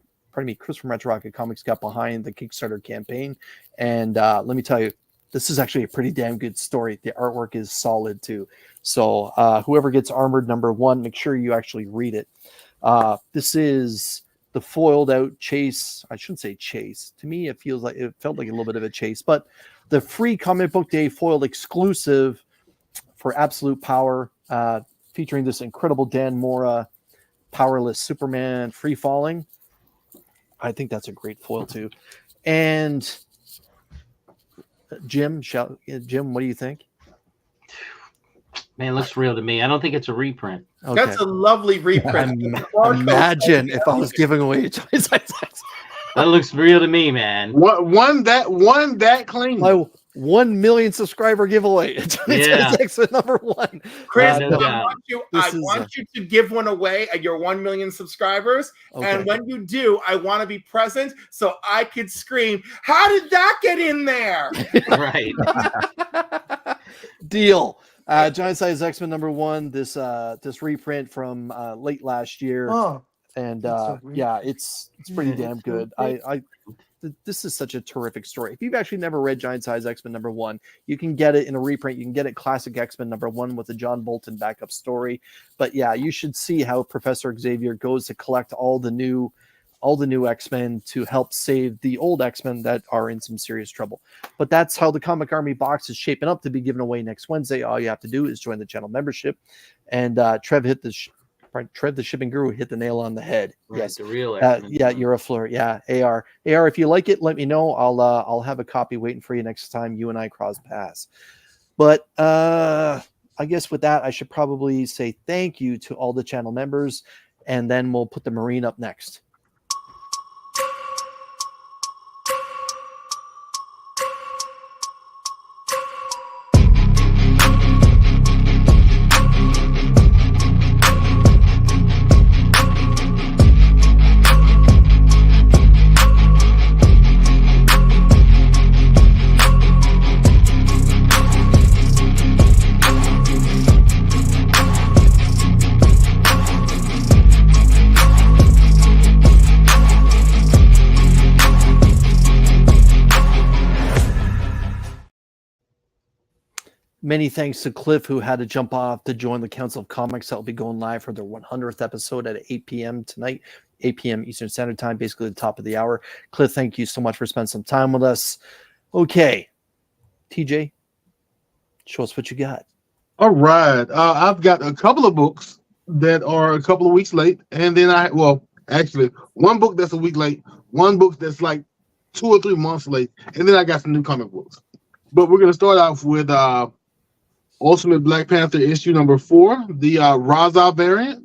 Comics got behind the Kickstarter campaign. And let me tell you, this is actually a pretty damn good story. The artwork is solid too. So whoever gets Armored #1, make sure you actually read it. This is the foiled out chase. I shouldn't say chase. To me, it felt like a little bit of a chase, but the free Comic Book Day foiled exclusive for Absolute Power, featuring this incredible Dan Mora, Powerless Superman, Free Falling. I think that's a great foil too. And Jim, what do you think? Man, it looks real to me. I don't think it's a reprint. Okay. That's a lovely reprint. Imagine if I was giving away that looks real to me, man. One that clean. My 1 million subscriber giveaway. X-Men #1. Chris, I want you to give one away at your 1 million subscribers. Okay. And when you do, I want to be present so I could scream, "How did that get in there?" Right. Deal. Giant Size X-Men #1. This reprint from late last year. And it's pretty damn good. This is such a terrific story. If you've actually never read Giant Size X-Men #1, you can get it in a reprint. You can get it classic X-Men #1 with the John Bolton backup story. But yeah, you should see how Professor Xavier goes to collect all the new all the new X-Men to help save the old X-Men that are in some serious trouble. But that's how the Comic Army box is shaping up to be given away next Wednesday. All you have to do is join the channel membership. And Trev the shipping guru hit the nail on the head. Right, yes, the real X-Men. yeah, you're a flirt. Yeah, AR. If you like it, let me know. I'll have a copy waiting for you next time you and I cross paths. But I guess with that, I should probably say thank you to all the channel members, and then we'll put the Marine up next. Many thanks to Cliff, who had to jump off to join the Council of Comics. That will be going live for their 100th episode at 8 p.m. tonight, 8 p.m. Eastern Standard Time, basically the top of the hour. Cliff, thank you so much for spending some time with us. Okay, TJ, show us what you got. All right. I've got a couple of books that are a couple of weeks late. And then actually, one book that's a week late, one book that's like 2 or 3 months late. And then I got some new comic books. But we're going to start off with Ultimate Black Panther issue number 4, the Raza variant.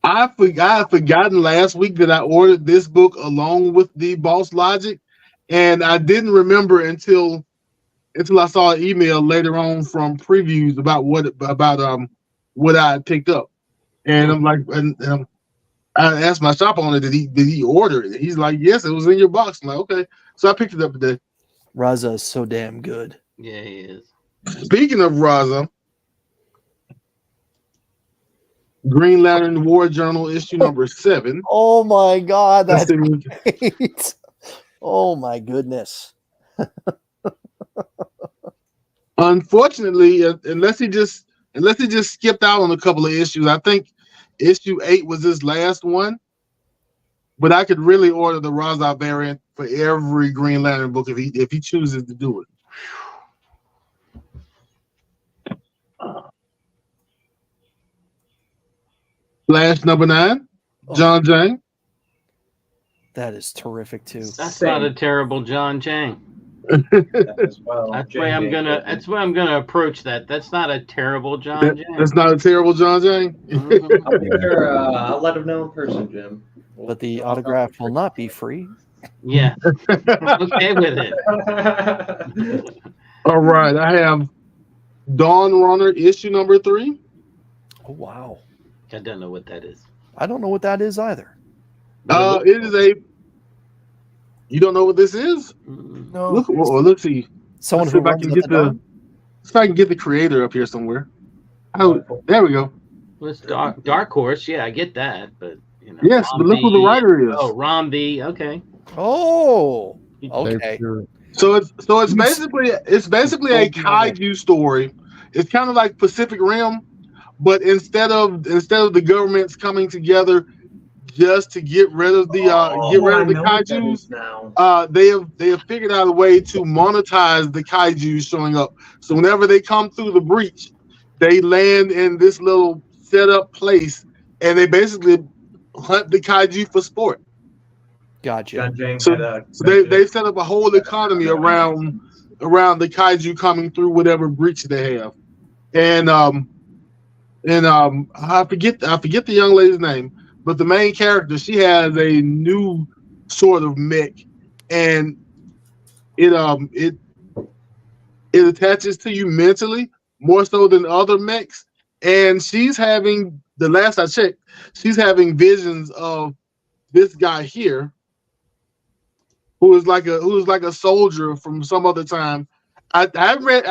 I had forgotten last week that I ordered this book along with the Boss Logic, and I didn't remember until I saw an email later on from previews about what I had picked up, and I'm like, and I asked my shop owner, did he order it? He's like, yes, it was in your box. I'm like, okay, so I picked it up today. Raza is so damn good. Yeah, he is. Speaking of Raza, Green Lantern War Journal issue number 7. Oh my God, that's great. Oh my goodness. Unfortunately, unless he just skipped out on a couple of issues, I think issue 8 was his last one. But I could really order the Raza variant for every Green Lantern book if he chooses to do it. Flash number 9, John Jang. That is terrific too. That's not a terrible John Jang. As well. That's why I'm gonna approach that. That's not a terrible John Jang. That's not a terrible John Jang. I'll let him know in person, Jim. But the autograph will not be free. Yeah. Okay with it. All right, I have Dawn Runner issue number 3. Oh wow. I don't know what that is. I don't know what that is either. It is a. You don't know what this is? No. Let's see. Someone Let's see who runs if I can get the creator up here somewhere. Oh, there we go. Well, it's Dark Horse. Yeah, I get that, but you know. Yes, but look who the writer is. Oh, Rom V. Okay. Oh, okay. So it's basically a kaiju story. It's kind of like Pacific Rim, but instead of the governments coming together just to get rid of the kaijus, they have figured out a way to monetize the kaijus showing up. So whenever they come through the breach, they land in this little set up place, and they basically hunt the kaiju for sport. Gotcha. So they set up a whole economy around the kaiju coming through whatever breach they have, and I forget the young lady's name, but the main character, she has a new sort of mech, and it attaches to you mentally more so than other mechs, and she's having, the last I checked, she's having visions of this guy here, who is like a soldier from some other time. I hadn't read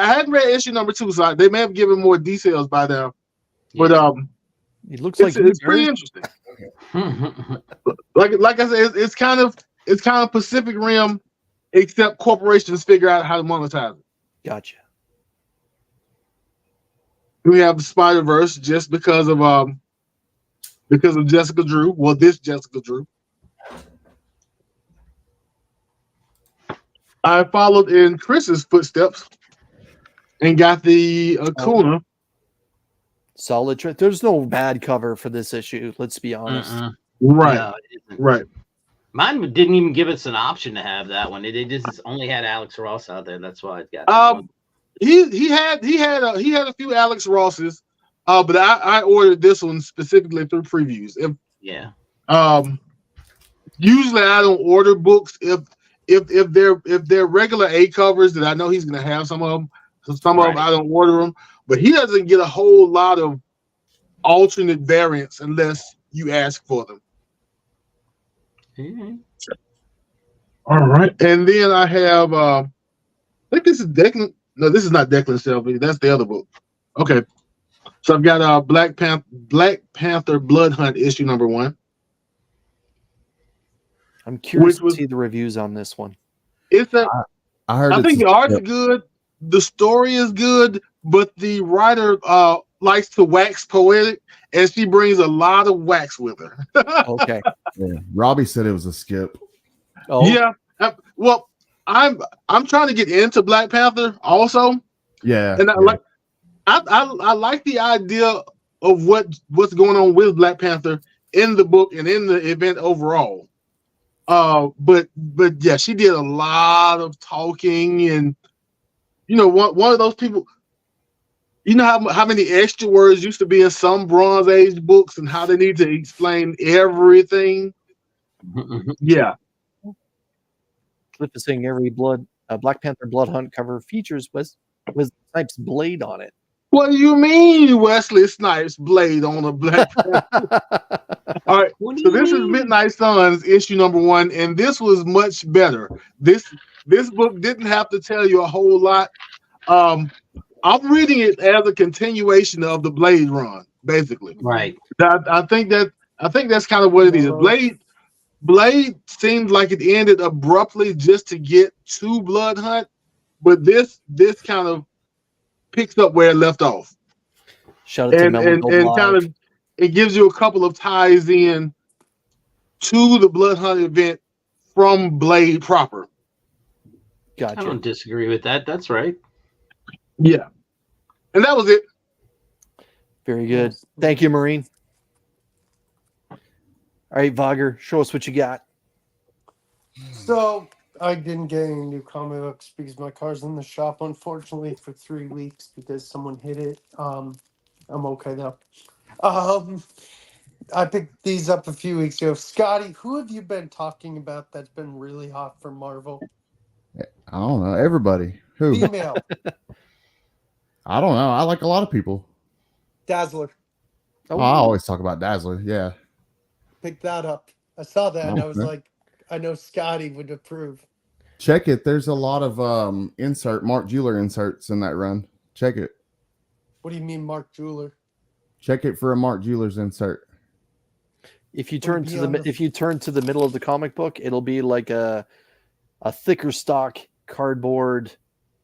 issue number 2, so they may have given more details by now. But it looks like it's pretty interesting. like I said, it's kind of Pacific Rim, except corporations figure out how to monetize it. Gotcha. We have the Spider-Verse just because of Jessica Drew. Well, this Jessica Drew. I followed in Chris's footsteps and got the Akuna. Solid. There's no bad cover for this issue. Let's be honest. Right. No, right. Mine didn't even give us an option to have that one. It just only had Alex Ross out there. That's why it got that one. He had a few Alex Rosses, but I ordered this one specifically through previews. Usually I don't order books if they're regular A covers that I know he's gonna have some of them. Some of them I don't order them, but he doesn't get a whole lot of alternate variants unless you ask for them. All right, and then I have I think this is Declan. No, this is not Declan Shelby. That's the other book. Okay, so I've got Black Panther Bloodhunt issue number 1. I'm curious to see the reviews on this one. I think the art's good, the story is good, but the writer likes to wax poetic, and she brings a lot of wax with her. Okay. Yeah. Robbie said it was a skip. Oh yeah. Well, I'm trying to get into Black Panther also. Yeah. And I like the idea of what's going on with Black Panther in the book and in the event overall. But yeah, she did a lot of talking, and one of those people. You know how many extra words used to be in some Bronze Age books and how they need to explain everything? Yeah. Cliff is saying every Black Panther Bloodhunt cover features was Snipes' blade on it. What do you mean Wesley Snipes' blade on a Black Panther? All right, so this is Midnight Suns issue number 1, and this was much better. This book didn't have to tell you a whole lot. I'm reading it as a continuation of the Blade run, basically. Right. I think that's kind of what it is. Blade seemed like it ended abruptly just to get to Bloodhunt, but this kind of picks up where it left off. Shout out to Mel and kind of it gives you a couple of ties in to the Bloodhunt event from Blade proper. Gotcha. I don't disagree with that. That's right. Yeah. And that was it. Very good. Thank you, Marine. All right, Vogger, show us what you got. So I didn't get any new comic books because my car's in the shop, unfortunately, for 3 weeks because someone hit it. I'm okay though. I picked these up a few weeks ago. Scotty, who have you been talking about that's been really hot for Marvel? I don't know. Everybody. Who? Female. I don't know. I like a lot of people. Dazzler. Oh, I always talk about Dazzler. Yeah. Pick that up. I saw that and I was like, I know Scotty would approve. Check it. There's a lot of Mark Jeweler inserts in that run. Check it. What do you mean, Mark Jeweler? Check it for a Mark Jeweler's insert. If you turn to the middle of the comic book, it'll be like a thicker stock cardboard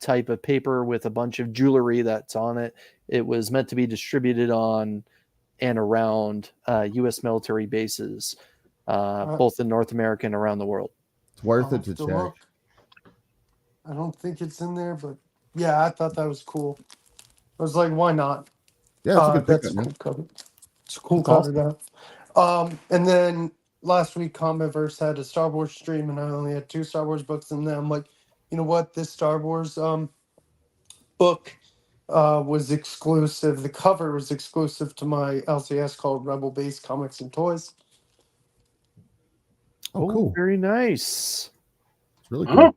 type of paper with a bunch of jewelry that's on it. It was meant to be distributed on and around U.S. military bases, both in North America and around the world. It's worth it to check. Look. I don't think it's in there, but yeah, I thought that was cool. I was like, why not? Yeah, that's a cool cover. It's a cool cover. Awesome. And then last week, Comic-Verse had a Star Wars stream, and I only had 2 Star Wars books. And then I'm like, you know what? This Star Wars book was exclusive. The cover was exclusive to my LCS called Rebel Base Comics and Toys. Oh, cool. Very nice. It's really cool.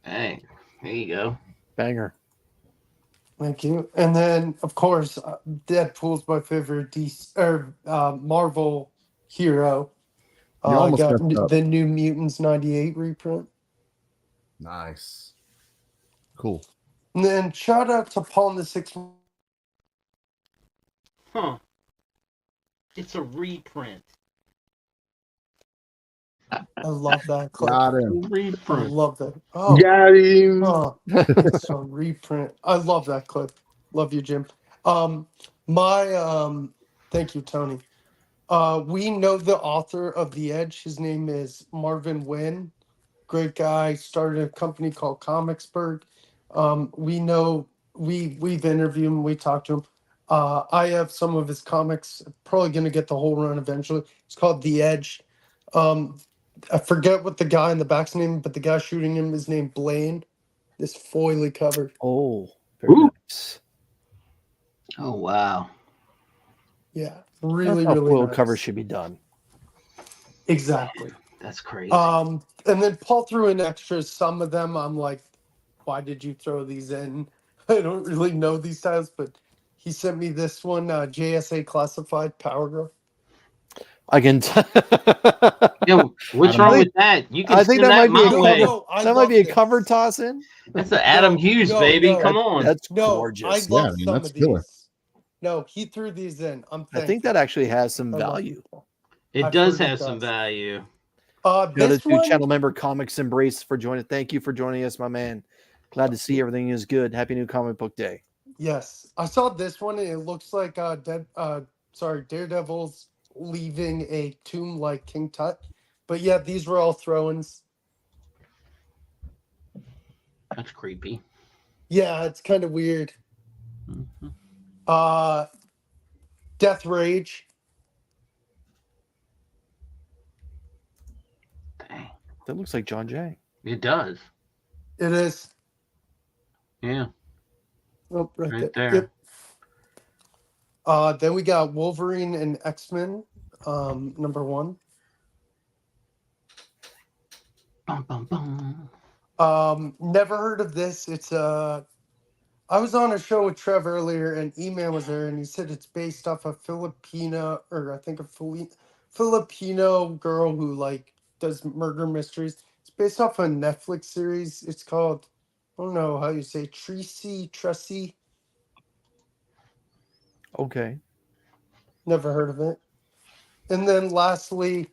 Hey, there you go. Banger. Thank you. And then, of course, Deadpool's my favorite Marvel hero. I got the New Mutants 98 reprint. Nice. Cool. And then shout out to Paul in the 6. Huh. It's a reprint. I love that clip. Got him. I love that. Oh, got him. Oh, it's a reprint. I love that clip. Love you, Jim. Thank you, Tony. We know the author of The Edge. His name is Marvin Wynn. Great guy. Started a company called Comicsburg. We've interviewed him. We talked to him. I have some of his comics. Probably going to get the whole run eventually. It's called The Edge. I forget what the guy in the back's name, but the guy shooting him is named Blaine. This foily cover. Oh, very nice. Oh wow. Yeah, really, That's how really foil nice. cover should be done. Exactly. That's crazy. And then Paul threw in extras. Some of them I'm like, why did you throw these in? I don't really know these titles, but he sent me this one, JSA Classified Power Girl. I can. Yo, what's wrong with that? You can I think send that might be a my way. cover. That might be a cover toss in. That's an Adam Hughes, baby. Come on. That's No, gorgeous. I love some of these. No, he threw these in. I think that actually has some value. It does have some value. Shout out This to one, channel member Comics Embrace for joining. Thank you for joining us, my man. Glad to see everything is good. Happy New Comic Book Day. yes, I saw this one and it looks like Daredevil's leaving a tomb like King Tut. But yeah, these were all throw-ins. That's creepy. Yeah, it's kind of weird. Death Rage. Dang. That looks like John Jay. It does. It is. Yeah. Oh, right there. Yep. Then we got Wolverine and X-Men, number 1. Bum, bum, bum. Never heard of this. It's I was on a show with Trev earlier, and E-Man was there, and he said it's based off a Filipino girl who like does murder mysteries. It's based off a Netflix series. It's called, I don't know how you say, Tressy. Okay. Never heard of it. And then lastly,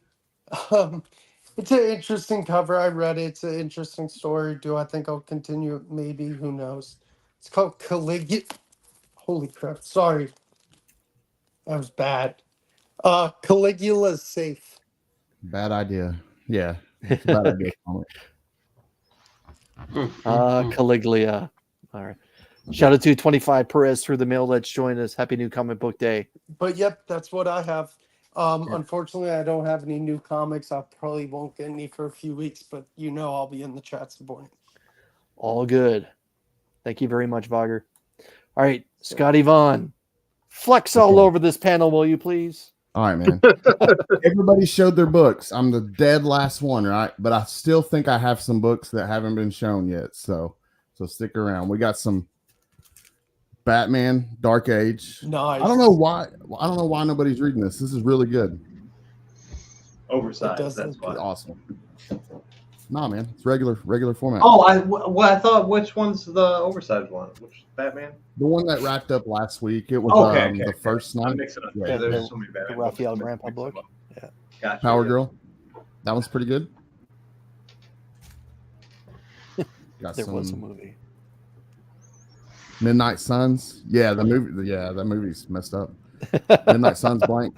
it's an interesting cover. I read it. It's an interesting story. Do I think I'll continue it? Maybe. Who knows? It's called Caligula. Holy crap. Sorry. That was bad. Caligula's Safe. Bad idea. Yeah. It's a bad idea. Caligula. All right. Shout out to 25 Perez through the mail. Let's join us. Happy New Comic Book Day. But yep, that's what I have. Unfortunately, I don't have any new comics. I probably won't get any for a few weeks, but I'll be in the chat supporting. All good. Thank you very much, Vogger. All right, Scotty Vaughn. Flex all over this panel, will you please? All right, man. Everybody showed their books. I'm the dead last one, right? But I still think I have some books that haven't been shown yet. So stick around. We got some Batman Dark Age. Nice. I don't know why nobody's reading this. This is really good. Oversized. That's why. Awesome. Nah, man, it's regular format. Oh, I thought which one's the oversized one? Which Batman? The one that wrapped up last week. It was the first night. I'm mixing up. Yeah. There's so many Batman. The Raphael Grandpa book. Yeah. Gotcha. Power Girl. That one's pretty good. Got There was a movie. Midnight Suns. Yeah, the movie. Yeah, that movie's messed up. Midnight Suns blank.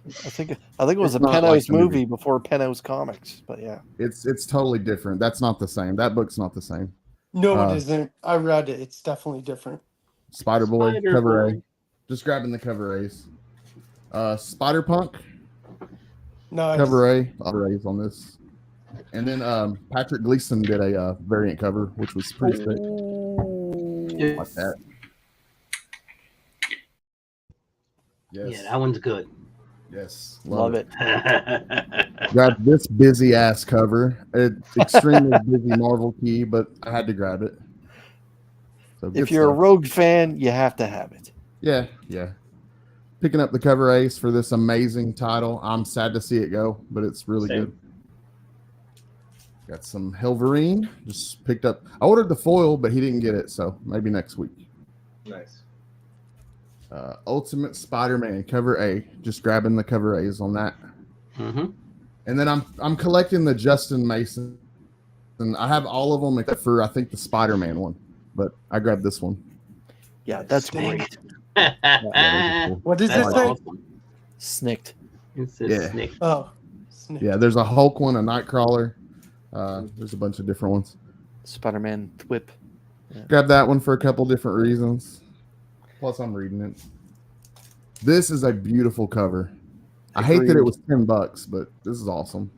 I think it was It's a not Pennos like the movie movie. before Pennos Comics, but yeah. It's totally different. That's not the same. That book's not the same. No, it isn't. I read it. It's definitely different. Spider Boy, Spider cover Boy. A. Just grabbing the cover A's. Spider Punk, Nice. cover A. Cover A's on this. And then Patrick Gleason did a variant cover, which was pretty sick. Like that. Yes. Yeah, that one's good. Yes. Love it. Grab this busy ass cover. It's extremely busy Marvel key, but I had to grab it. So If you're a Rogue fan, you have to have it. yeah. Picking up the cover ace for this amazing title. I'm sad to see it go, but it's really Same. good. Got some Wolverine. Just picked up. I ordered the foil, but he didn't get it, so maybe next week. Nice. Ultimate Spider-Man cover A. Just grabbing the cover A's on that. Mm-hmm. And then I'm collecting the Justin Mason, and I have all of them except for I think the Spider-Man one. But I grabbed this one. Yeah, that's Dang. great. What does it say? Snicked. It says Yeah. Snick. Oh, Yeah, there's a Hulk one, a Nightcrawler. There's a bunch of different ones. Spider-Man Thwip. Yeah. Grab that one for a couple different reasons. Plus, I'm reading it. This is a beautiful cover. I hate that it was $10, but this is awesome.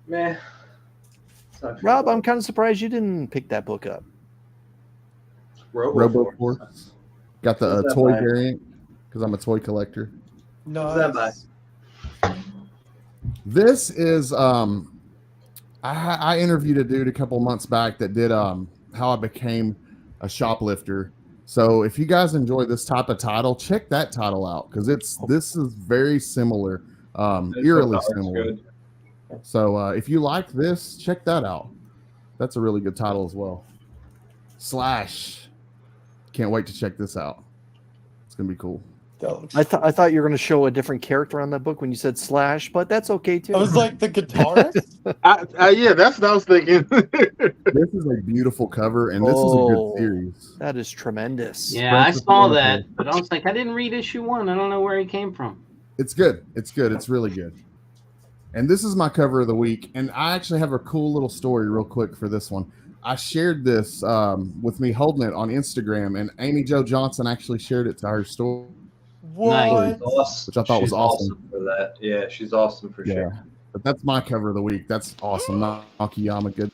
Meh. Rob, I'm kind of surprised you didn't pick that book up. RoboForce. Got the toy variant because I'm a toy collector. no. This is I interviewed a dude a couple months back that did how I became a shoplifter. So if you guys enjoy this type of title, check that title out because this is very similar, eerily similar. Good. So if you like this, check that out. That's a really good title as well. Slash. Can't wait to check this out. It's gonna be cool. I thought you were going to show a different character on that book when you said Slash, but that's okay too. I was like the guitarist. Yeah, that's what I was thinking. This is a beautiful cover, and this is a good series. That is tremendous. Yeah, I saw that, but I was like, I didn't read issue 1. I don't know where he came from. It's good. It's good. It's really good. And this is my cover of the week. And I actually have a cool little story real quick for this one. I shared this with me holding it on Instagram, and Amy Jo Johnson actually shared it to her story. What? Which I thought was awesome. For that. Yeah, she's awesome for sure. But that's my cover of the week. That's awesome. Nakayama, good.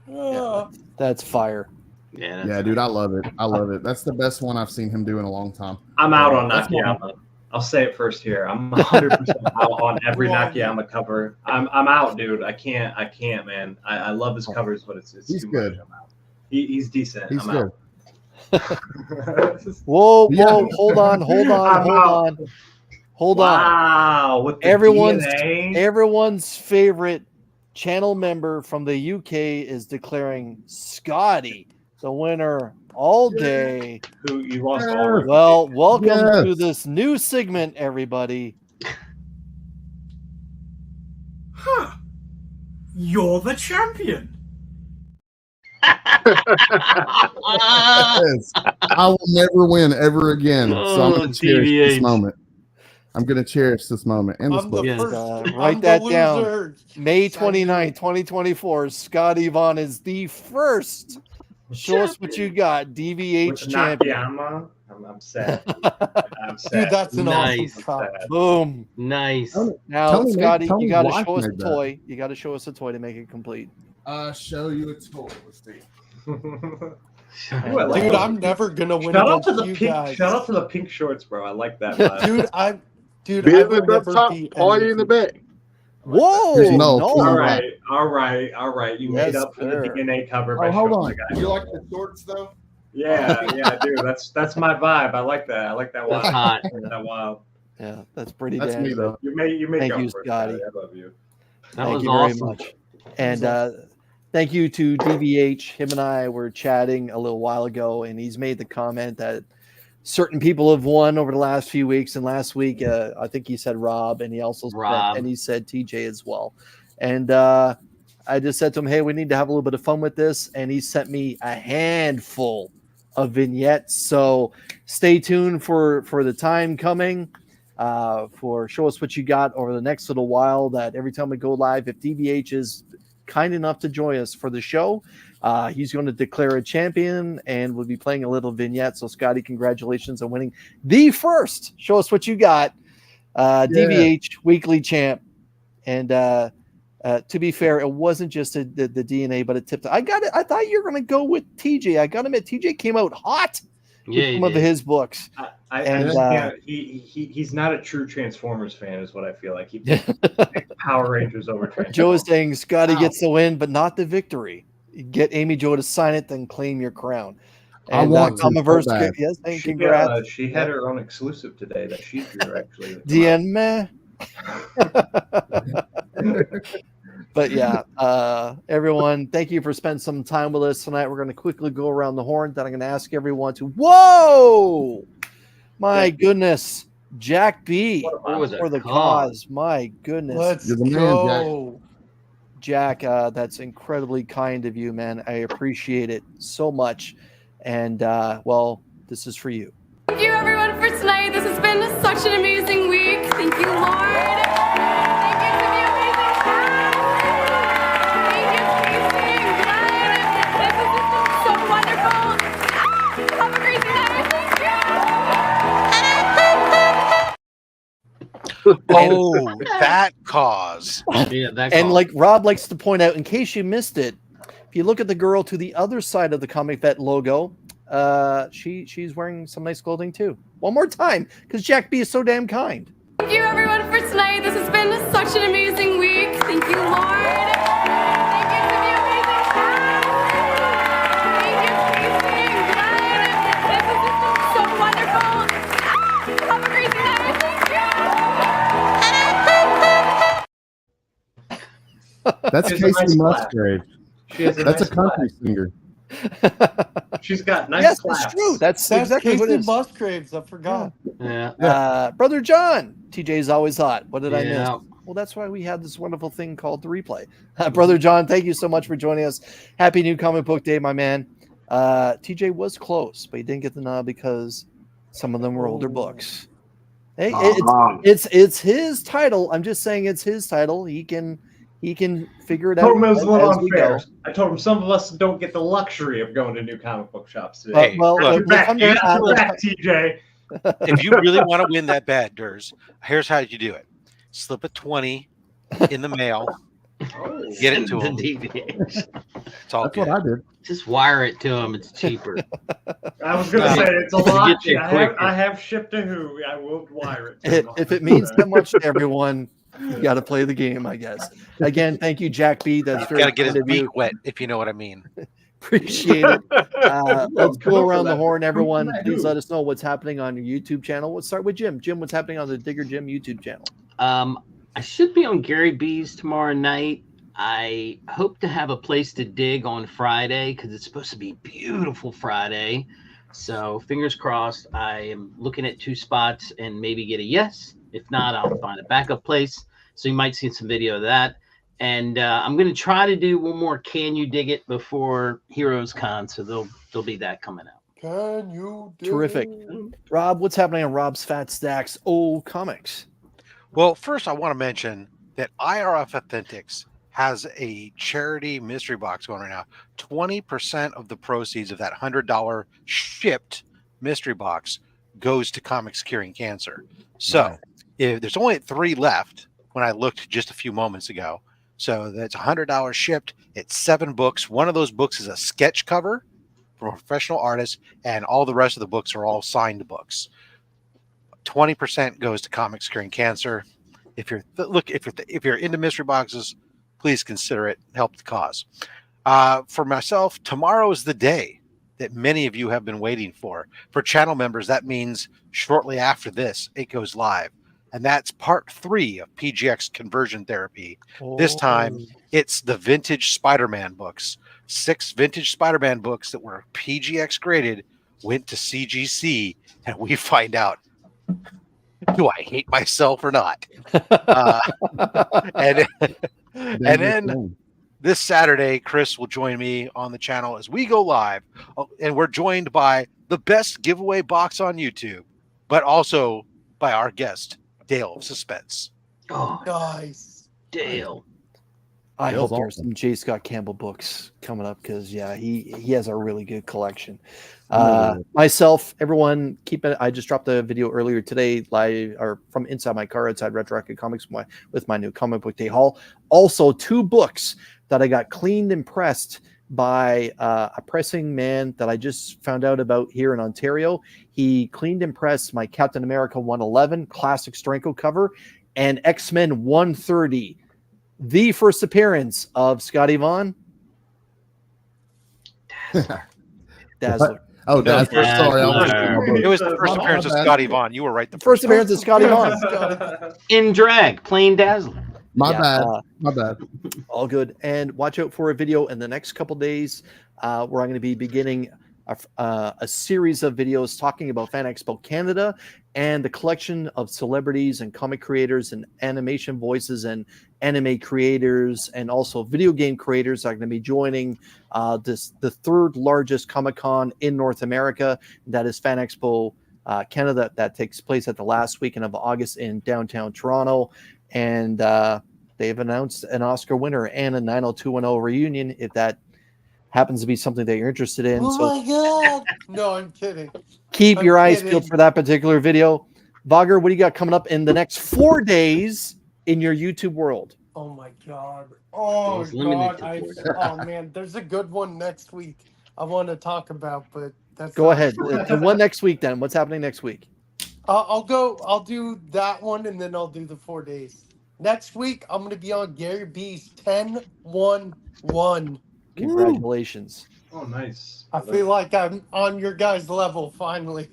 Yeah, that's fire. Yeah, dude, I love it. I love it. That's the best one I've seen him do in a long time. I'm out on Nakayama. I'll say it first here. I'm 100% out on every Nakayama cover. I'm out, dude. I can't, man. I love his covers, but it's He's too good. much. I'm out. He's decent. He's I'm good. out. Whoa, hold on. Wow, with the DNA? Everyone's favorite channel member from the UK is declaring Scotty the winner all day. Who you lost all. Well, welcome to this new segment, everybody. Huh. You're the champion. Yes. I will never win ever again. So I'm going to cherish this moment. I'm going to cherish this moment. And this book. Write that down. May 29, 2024. Scotty Vaughn is the first. Show us what you got. DVH champion. I'm sad. I'm sad. Dude, that's an awesome cop. Boom. Nice. Now, Scotty, you got to show us a toy. You got to show us a toy to make it complete. Show you a toy. Let's see. Dude, I'm never gonna win. Shout out to the you pink. guys. Shout out to the pink shorts, bro. I like that. Vibe. Dude, I would up never top, be party in the back. Whoa! No. All right. You made up for the DNA cover. By hold showing on. the guy. You like the shorts though? Yeah, dude. That's my vibe. I like that. I like that wild. That's hot. That wild. Yeah, that's pretty. That's me though. You made. Thank up you, for it, Scotty. I love you. Thank you very much. And thank you to DVH. Him and I were chatting a little while ago, and he's made the comment that certain people have won over the last few weeks. And last week, I think he said Rob, and he also said TJ as well. And I just said to him, hey, we need to have a little bit of fun with this. And he sent me a handful of vignettes. So stay tuned for the time coming. For show us what you got over the next little while. That every time we go live, if DVH is kind enough to join us for the show, he's going to declare a champion, and we'll be playing a little vignette. So, Scotty, congratulations on winning the first Show Us What You Got DVH weekly champ. And to be fair, it wasn't just the DNA, but it tipped. I thought you were going to go with TJ. I got to admit, TJ came out hot. Yeah, some of his books. He's not a true Transformers fan, is what I feel like. He Power Rangers over Transformers. Joe is saying Scotty gets the win, but not the victory. Get Amy Jo to sign it, then claim your crown. And, I want Comiverse, yes, and congrats. She had her own exclusive today that she drew, actually. DN But yeah, everyone, thank you for spending some time with us tonight. We're going to quickly go around the horn. Then I'm going to ask everyone to, whoa, my goodness, Jack B for the cause. My goodness. Let's go. Jack, that's incredibly kind of you, man. I appreciate it so much. And, well, this is for you. Thank you, everyone, for tonight. This has been such an amazing week. Thank you, Lord. Thank you to the amazing cast. Thank you, Casey and Glenn. This has just been so wonderful. Have a great night. Thank you. Oh, that cause. Yeah, that And call. like Rob likes to point out, in case you missed it, if you look at the girl to the other side of the Comic Vet logo, she's wearing some nice clothing too. One more time, because Jack B is so damn kind. Thank you, everyone, for tonight. This has been such an amazing week. Thank you, Lord. Thank you to the amazing cast. Thank you, Casey and Glenn. This has just been so wonderful. Have a great night. That's She has a Casey nice Musgrave. She has a That's nice a country singer. She's got nice Yes, claps. it's true. That's That's exactly what it Casey is. Musgraves. I forgot. Yeah. Brother John, TJ's always hot. What did I miss? Yeah. Well, that's why we had this wonderful thing called the replay. Brother John, thank you so much for joining us. Happy New Comic Book Day, my man. TJ was close, but he didn't get the nod because some of them were older books. Hey, it's his title. I'm just saying it's his title. He can figure it I told out him it was a little as we unfair. go. I told him some of us don't get the luxury of going to new comic book shops today. Hey, Well, look, we'll Back, come to that. back, TJ. if you really want to win that bad, Durs, here's how you do it: slip a 20 in the mail, get it to The him. DVH. It's all That's good. what I did. Just wire it to him. It's cheaper. I was going to No. say it's a You lot. get there quicker. I have shipped to who. I will wire it. To him. If it means that much to everyone, you got to play the game, I guess. Again, thank you, Jack B. That's very Got to get his kind of you. beak wet, if you know what I mean. Appreciate it. Let's Come go for around the that. horn, everyone. Come for that Please who? let us know what's happening on your YouTube channel. Let's start with Jim. Jim, what's happening on the Digger Jim YouTube channel? I should be on Gary B's tomorrow night. I hope to have a place to dig on Friday because it's supposed to be beautiful Friday. So fingers crossed. I am looking at 2 spots and maybe get a yes. If not, I'll find a backup place. So you might see some video of that. And I'm going to try to do one more Can You Dig It before Heroes Con. So there'll be that coming out. Can you do Terrific. it? Rob, what's happening on Rob's Fat Stacks Old Comics? Well, first, I want to mention that IRF Authentics has a charity mystery box going right now. 20% of the proceeds of that $100 shipped mystery box goes to Comics Curing Cancer. So if there's only 3 left when I looked just a few moments ago. So that's $100 shipped. It's 7 books. One of those books is a sketch cover from a professional artist, and all the rest of the books are all signed books. 20% goes to Comics Curing Cancer. If you're into mystery boxes, please consider it. Help the cause. For myself, tomorrow is the day that many of you have been waiting for. For channel members, that means shortly after this, it goes live. And that's part 3 of PGX Conversion Therapy. This time, it's the vintage Spider-Man books. 6 vintage Spider-Man books that were PGX graded went to CGC, and we find out, do I hate myself or not? And then this Saturday, Chris will join me on the channel as we go live, and we're joined by the best giveaway box on YouTube, but also by our guest, Dale of Suspense. Oh, Nice. Dale. I Dale's hope there's awesome. some J. Scott Campbell books coming up because he has a really good collection. Myself, everyone, keep it. I just dropped a video earlier today, live or from inside my car outside Retroactive Comics with my new comic book day haul. Also, 2 books that I got cleaned and pressed by a pressing man that I just found out about here in Ontario. He cleaned and pressed my Captain America 111 classic Steranko cover and X-Men 130. The first appearance of Scotty Vaughn. Dazzler. Oh, that's Dazzler. sorry. I was It was the first appearance of Scotty Vaughn. You were right. The First appearance of Scotty Vaughn. In drag, plain dazzler. My Yeah, bad. My bad. All good. And watch out for a video in the next couple days where I'm going to be beginning a series of videos talking about Fan Expo Canada and the collection of celebrities and comic creators and animation voices and anime creators and also video game creators are going to be joining the third largest Comic-Con in North America. That is Fan Expo Canada, that takes place at the last weekend of August in downtown Toronto. And they've announced an Oscar winner and a 90210 reunion if that happens to be something that you're interested in. Oh my God. No, I'm kidding. Keep your eyes kidding. peeled for that particular video. Vogger, what do you got coming up in the next 4 days in your YouTube world? Oh my God. Oh God. Oh man, there's a good one next week I want to talk about, but that's Go ahead. The one next week then. What's happening next week? I'll do that one and then I'll do the 4 days. Next week I'm gonna be on Gary B's 10-1-1. Congratulations. Oh, nice. I feel like I'm on your guys' level finally.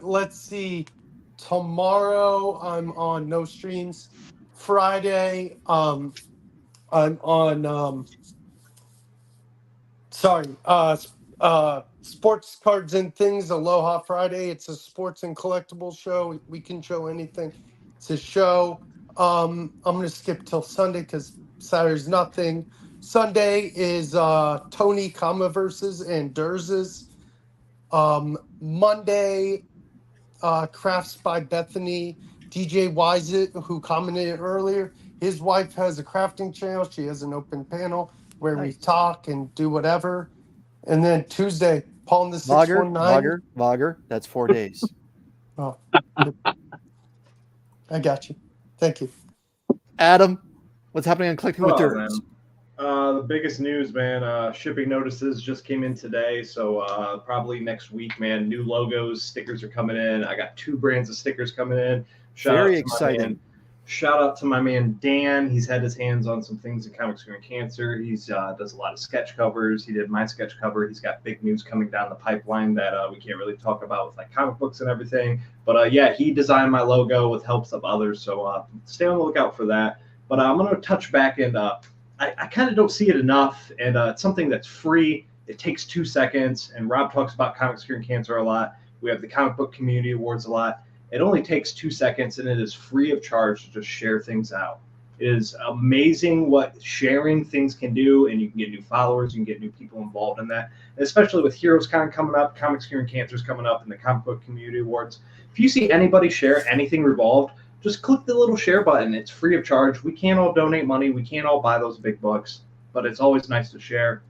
Let's see. Tomorrow I'm on No Streams. Friday, I'm on Sports Cards and Things, Aloha Friday. It's a sports and collectibles show. We can show anything. It's a show. I'm gonna skip till Sunday because Saturday's nothing. Sunday is Tony Comiverses and Durz's. Monday, Crafts by Bethany. DJ Wiset, who commented earlier, his wife has a crafting channel. She has an open panel where we talk and do whatever. And then Tuesday, Paul and the 619. Vogger, that's 4 days. Oh, I got you. Thank you. Adam, what's happening on Collecting with Durds? The biggest news, man, shipping notices just came in today. So probably next week, man, new logos, stickers are coming in. I got 2 brands of stickers coming in. Very exciting. Shout out to my man, Dan. He's had his hands on some things in Comics Curing Cancer. He's does a lot of sketch covers. He did my sketch cover. He's got big news coming down the pipeline that we can't really talk about with like comic books and everything. But yeah, he designed my logo with helps of others. So stay on the lookout for that. But I'm going to touch back and I kind of don't see it enough. And it's something that's free. It takes 2 seconds. And Rob talks about Comics Curing Cancer a lot. We have the Comic Book Community Awards a lot. It only takes 2 seconds, and it is free of charge to just share things out. It is amazing what sharing things can do, and you can get new followers, you can get new people involved in that, and especially with HeroesCon coming up, Comics Curing Cancer is coming up, and the Comic Book Community Awards. If you see anybody share anything Revolved, just click the little share button. It's free of charge. We can't all donate money. We can't all buy those big books, but it's always nice to share.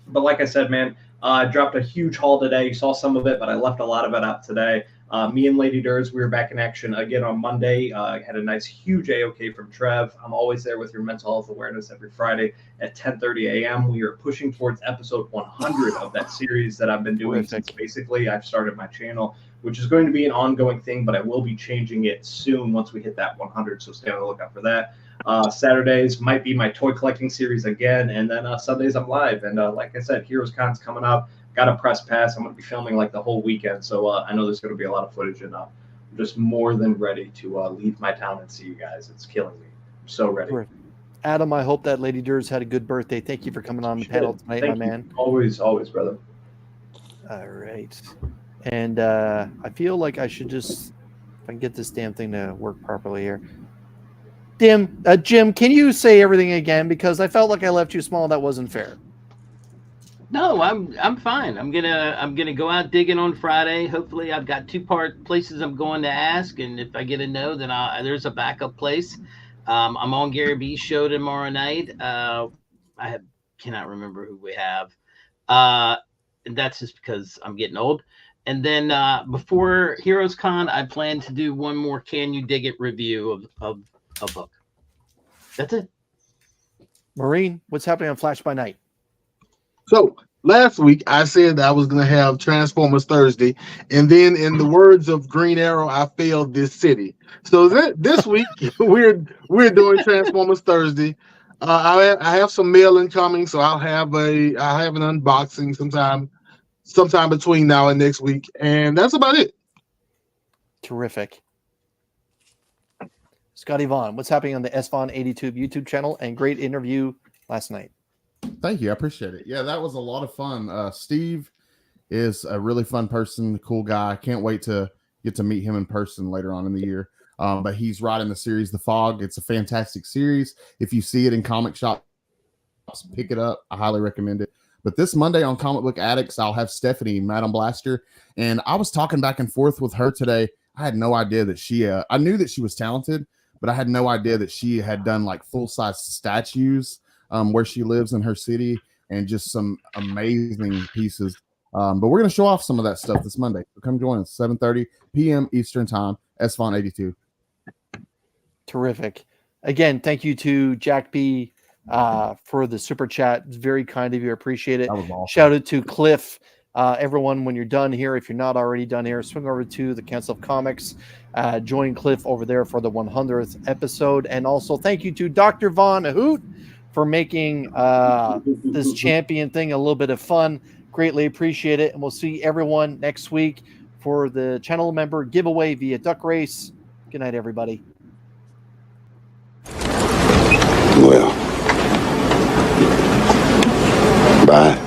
But like I said, man, I dropped a huge haul today. You saw some of it, but I left a lot of it out today. Me and Lady Durz, we were back in action again on Monday. I had a nice, huge AOK from Trev. I'm always there with your mental health awareness every Friday at 10:30 a.m. We are pushing towards episode 100 of that series that I've been doing since basically I've started my channel, which is going to be an ongoing thing, but I will be changing it soon once we hit that 100, so stay on the lookout for that. Saturdays might be my toy collecting series again, and then Sundays I'm live. And like I said, HeroesCon's coming up. Got a press pass. I'm going to be filming like the whole weekend, so I know there's going to be a lot of footage, and I'm just more than ready to leave my town and see you guys. It's killing me. I'm so ready. Adam, I hope that Lady Durz had a good birthday. Thank you for coming on the panel tonight, my man. Always, brother. All right. And I feel like I should just, if I can get this damn thing to work properly here. Jim, can you say everything again? Because I felt like I left you small. That wasn't fair. No, I'm fine. I'm gonna go out digging on Friday. Hopefully, I've got 2 places I'm going to ask, and if I get a no, then there's a backup place. I'm on Gary B's show tomorrow night. Cannot remember who we have, and that's just because I'm getting old. And then before HeroesCon, I plan to do one more Can You Dig It review of a book. That's it. Maureen, what's happening on Flash by Night? So last week I said I was going to have Transformers Thursday, and then in the words of Green Arrow, I failed this city. So this week we're doing Transformers Thursday. I have some mail incoming, so I'll have an unboxing sometime between now and next week, and that's about it. Terrific. Scotty Vaughn, what's happening on the SVaughn82 YouTube channel? And great interview last night. Thank you. I appreciate it. Yeah, that was a lot of fun. Steve is a really fun person, cool guy. Can't wait to get to meet him in person later on in the year. But he's writing the series The Fog. It's a fantastic series. If you see it in comic shops, pick it up. I highly recommend it. But this Monday on Comic Book Addicts, I'll have Stephanie, Madam Blaster. And I was talking back and forth with her today. I had no idea that she, I knew that she was talented, but I had no idea that she had done like full-size statues where she lives in her city and just some amazing pieces. But we're going to show off some of that stuff this Monday. So come join us, 7:30 p.m. Eastern Time, SFON 82. Terrific. Again, thank you to Jack B for the super chat. It's very kind of you. Appreciate it. That was awesome. Shout out to Cliff. Everyone, when you're done here, if you're not already done here, swing over to the Council of Comics. Join Cliff over there for the 100th episode. And also thank you to Dr. Von Hoot for making this champion thing a little bit of fun. Greatly appreciate it. And we'll see everyone next week for the channel member giveaway via Duck Race. Good night, everybody. Well, bye.